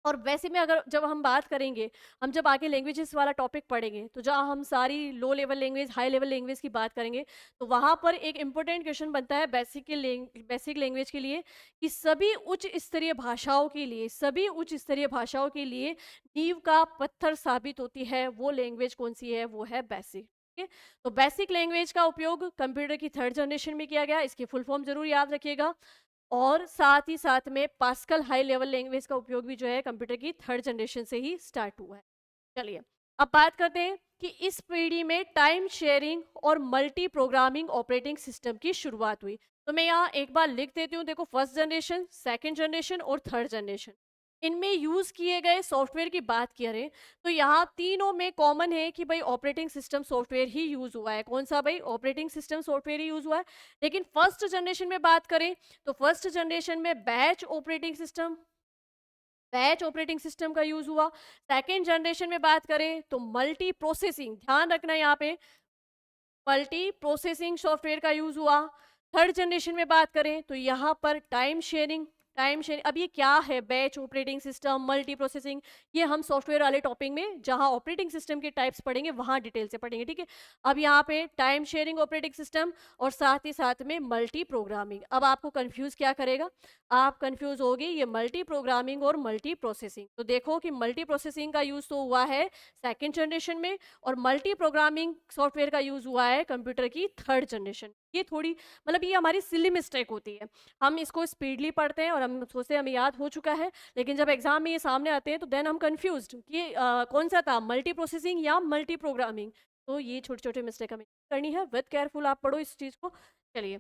और वैसे में अगर जब हम बात करेंगे, हम जब आगे लैंग्वेजेस वाला टॉपिक पढ़ेंगे तो जहाँ हम सारी low level language high level language की बात करेंगे, तो वहाँ पर एक इम्पोर्टेंट क्वेश्चन बनता है बेसिक लैंग्वेज के लिए कि सभी उच्च स्तरीय भाषाओं के लिए, सभी उच्च स्तरीय भाषाओं के लिए नींव का पत्थर साबित होती है वो लैंग्वेज कौन सी है? वो है बेसिक। ठीक है, तो बेसिक लैंग्वेज का उपयोग कंप्यूटर की थर्ड जनरेशन में किया गया, इसकी फुल फॉर्म जरूर याद रखिएगा। और साथ ही साथ में पास्कल हाई लेवल लैंग्वेज का उपयोग भी जो है कंप्यूटर की थर्ड जनरेशन से ही स्टार्ट हुआ है। चलिए, अब बात करते हैं कि इस पीढ़ी में टाइम शेयरिंग और मल्टी प्रोग्रामिंग ऑपरेटिंग सिस्टम की शुरुआत हुई। तो मैं यहाँ एक बार लिख देती हूँ, देखो, फर्स्ट जनरेशन, सेकंड जनरेशन और थर्ड जनरेशन, इनमें यूज किए गए सॉफ्टवेयर की बात करें तो यहाँ तीनों में कॉमन है कि भाई ऑपरेटिंग सिस्टम सॉफ्टवेयर ही यूज हुआ है। कौन सा भाई? ऑपरेटिंग सिस्टम सॉफ्टवेयर ही यूज हुआ है। लेकिन फर्स्ट जनरेशन में बात करें तो फर्स्ट जनरेशन में बैच ऑपरेटिंग सिस्टम का यूज हुआ। सेकेंड जनरेशन में बात करें तो मल्टी प्रोसेसिंग, ध्यान रखना यहाँ पे, मल्टी प्रोसेसिंग सॉफ्टवेयर का यूज हुआ। थर्ड जनरेशन में बात करें तो यहाँ पर टाइम शेयरिंग। अब ये क्या है? Batch operating system, multi processing, ये हम सॉफ्टवेयर वाले टॉपिक में जहाँ ऑपरेटिंग सिस्टम के टाइप्स पढ़ेंगे वहाँ डिटेल से पढ़ेंगे। ठीक है, अब यहाँ पे टाइम शेयरिंग ऑपरेटिंग सिस्टम और साथ ही साथ में मल्टी प्रोग्रामिंग। अब आपको कंफ्यूज क्या करेगा? आप कंफ्यूज होगी ये मल्टी प्रोग्रामिंग और मल्टी प्रोसेसिंग। तो देखो कि मल्टी प्रोसेसिंग का यूज तो हुआ है सेकेंड जनरेशन में और मल्टी प्रोग्रामिंग सॉफ्टवेयर का यूज हुआ है कंप्यूटर की थर्ड जनरेशन। ये थोड़ी, मतलब ये हमारी सिली मिस्टेक होती है, हम इसको स्पीडली पढ़ते हैं और हम सोचते हैं हमें याद हो चुका है, लेकिन जब एग्जाम में ये सामने आते हैं तो देन हम कंफ्यूज्ड कि कौन सा था, मल्टी प्रोसेसिंग या मल्टी प्रोग्रामिंग। तो ये छोटे छोटे मिस्टेक हमें करनी है, विद केयरफुल आप पढ़ो इस चीज को। चलिए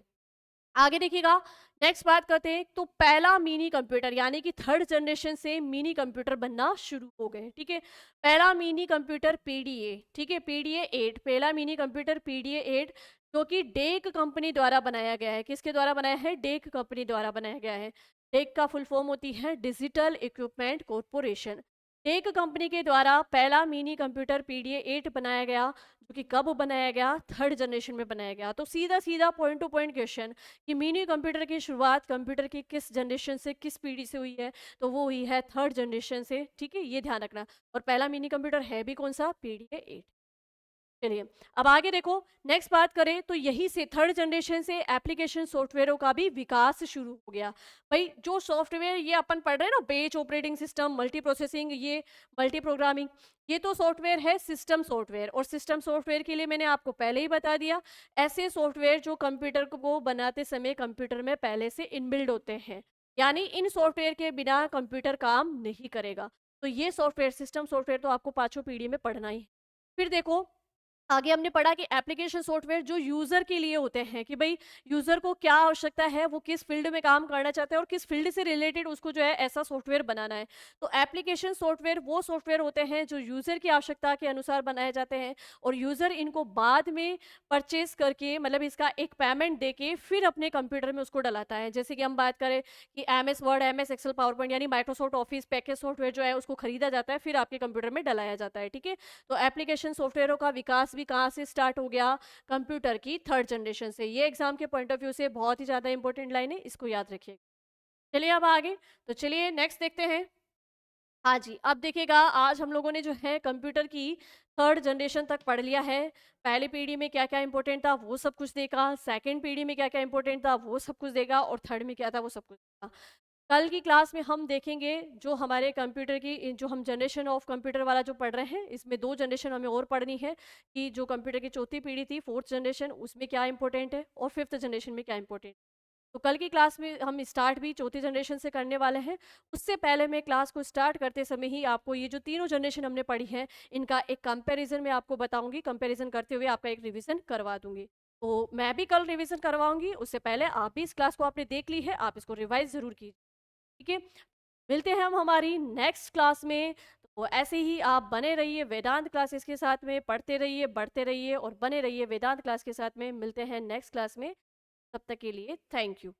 आगे देखिएगा, नेक्स्ट बात करते हैं तो पहला मिनी कंप्यूटर यानी कि थर्ड जनरेशन से मिनी कंप्यूटर बनना शुरू हो गए। ठीक है, पहला मिनी कंप्यूटर पीडीए, ठीक है, पीडीए 8, पहला मिनी कंप्यूटर पीडीए 8 जो कि डेक कंपनी द्वारा बनाया गया है। किसके द्वारा बनाया है? डेक कंपनी द्वारा बनाया गया है। डेक का फुल फॉर्म होती है digital equipment corporation. Deck company के द्वारा पहला मिनी कंप्यूटर पीडीए 8 बनाया गया, जो कि कब बनाया गया? थर्ड जनरेशन में बनाया गया। तो सीधा सीधा पॉइंट टू पॉइंट क्वेश्चन कि मिनी कंप्यूटर की शुरुआत कंप्यूटर की किस जनरेशन से, किस पीढ़ी से हुई है? तो वो हुई है थर्ड जनरेशन से। ठीक है, ये ध्यान रखना। और पहला मिनी कंप्यूटर है भी कौन सा? पीडीए 8। चलिए अब आगे देखो, नेक्स्ट बात करें तो यही से थर्ड जनरेशन से एप्लीकेशन सॉफ्टवेयरों का भी विकास शुरू हो गया। भाई जो सॉफ्टवेयर ये अपन पढ़ रहे हैं ना, बेच ऑपरेटिंग सिस्टम, मल्टी प्रोसेसिंग, ये मल्टी प्रोग्रामिंग, ये तो सॉफ्टवेयर है सिस्टम सॉफ्टवेयर। और सिस्टम सॉफ्टवेयर के लिए मैंने आपको पहले ही बता दिया, ऐसे सॉफ्टवेयर जो कंप्यूटर को बनाते समय कंप्यूटर में पहले से इनबिल्ड होते हैं, यानी इन सॉफ्टवेयर के बिना कंप्यूटर काम नहीं करेगा। तो ये सॉफ्टवेयर सिस्टम सॉफ्टवेयर तो आपको पांचों पीढ़ी में पढ़ना ही है। फिर देखो आगे हमने पढ़ा कि एप्लीकेशन सॉफ्टवेयर जो यूज़र के लिए होते हैं कि भाई यूज़र को क्या आवश्यकता है, वो किस फील्ड में काम करना चाहते हैं और किस फील्ड से रिलेटेड उसको जो है ऐसा सॉफ्टवेयर बनाना है। तो एप्लीकेशन सॉफ्टवेयर वो सॉफ्टवेयर होते हैं जो यूज़र की आवश्यकता के अनुसार बनाए जाते हैं और यूज़र इनको बाद में परचेज़ करके मतलब इसका एक पेमेंट देके फिर अपने कंप्यूटर में उसको डलाता है। जैसे कि हम बात करें कि MS Word, MS Excel, power point यानी माइक्रोसॉफ्ट ऑफिस पैकेज सॉफ्टवेयर जो है उसको खरीदा जाता है, फिर आपके कंप्यूटर में डलाया जाता है, ठीक है? तो एप्लीकेशन सॉफ्टवेयरों का विकास भी कहाँ से स्टार्ट हो गया? कंप्यूटर की थर्ड जनरेशन से। ये एग्जाम के पॉइंट ऑफ व्यू से बहुत ही ज़्यादा इंपॉर्टेंट लाइन है, इसको याद रखिए। चलिए अब आगे, तो चलिए नेक्स्ट देखते हैं। हाँ जी, अब देखिएगा आज हम लोगों ने जो है कंप्यूटर की थर्ड जनरेशन तक पढ़ लिया है। पहली पीढ़ी में क्या-क्या इंपॉर्टेंट था वो सब कुछ देखा, सेकंड पीढ़ी में क्या-क्या इंपॉर्टेंट था वो सब कुछ देखा और थर्ड में क्या था वो सब कुछ देखा। कल की क्लास में हम देखेंगे जो हमारे कंप्यूटर की जो हम जनरेशन ऑफ कंप्यूटर वाला जो पढ़ रहे हैं, इसमें 2 जनरेशन हमें और पढ़नी है कि जो कंप्यूटर की चौथी पीढ़ी थी, फोर्थ जनरेशन, उसमें क्या इंपॉर्टेंट है और फिफ्थ जनरेशन में क्या इंपॉर्टेंट। तो कल की क्लास में हम स्टार्ट भी चौथी जनरेशन से करने वाले हैं। उससे पहले मैं क्लास को स्टार्ट करते समय ही आपको ये जो तीनों जनरेशन हमने पढ़ी है, इनका एक कंपैरिज़न मैं आपको बताऊँगी, कंपैरिज़न करते हुए आपका एक रिवीजन करवा दूँगी। तो मैं भी कल रिवीजन करवाऊँगी, उससे पहले आप भी इस क्लास को आपने देख ली है, आप इसको रिवाइज़ ज़रूर कीजिए। ठीक है? मिलते हैं हम हमारी नेक्स्ट क्लास में। तो ऐसे ही आप बने रहिए वेदांत क्लासेस के साथ में, पढ़ते रहिए, बढ़ते रहिए और बने रहिए वेदांत क्लास के साथ में। मिलते हैं नेक्स्ट क्लास में, तब तक के लिए थैंक यू।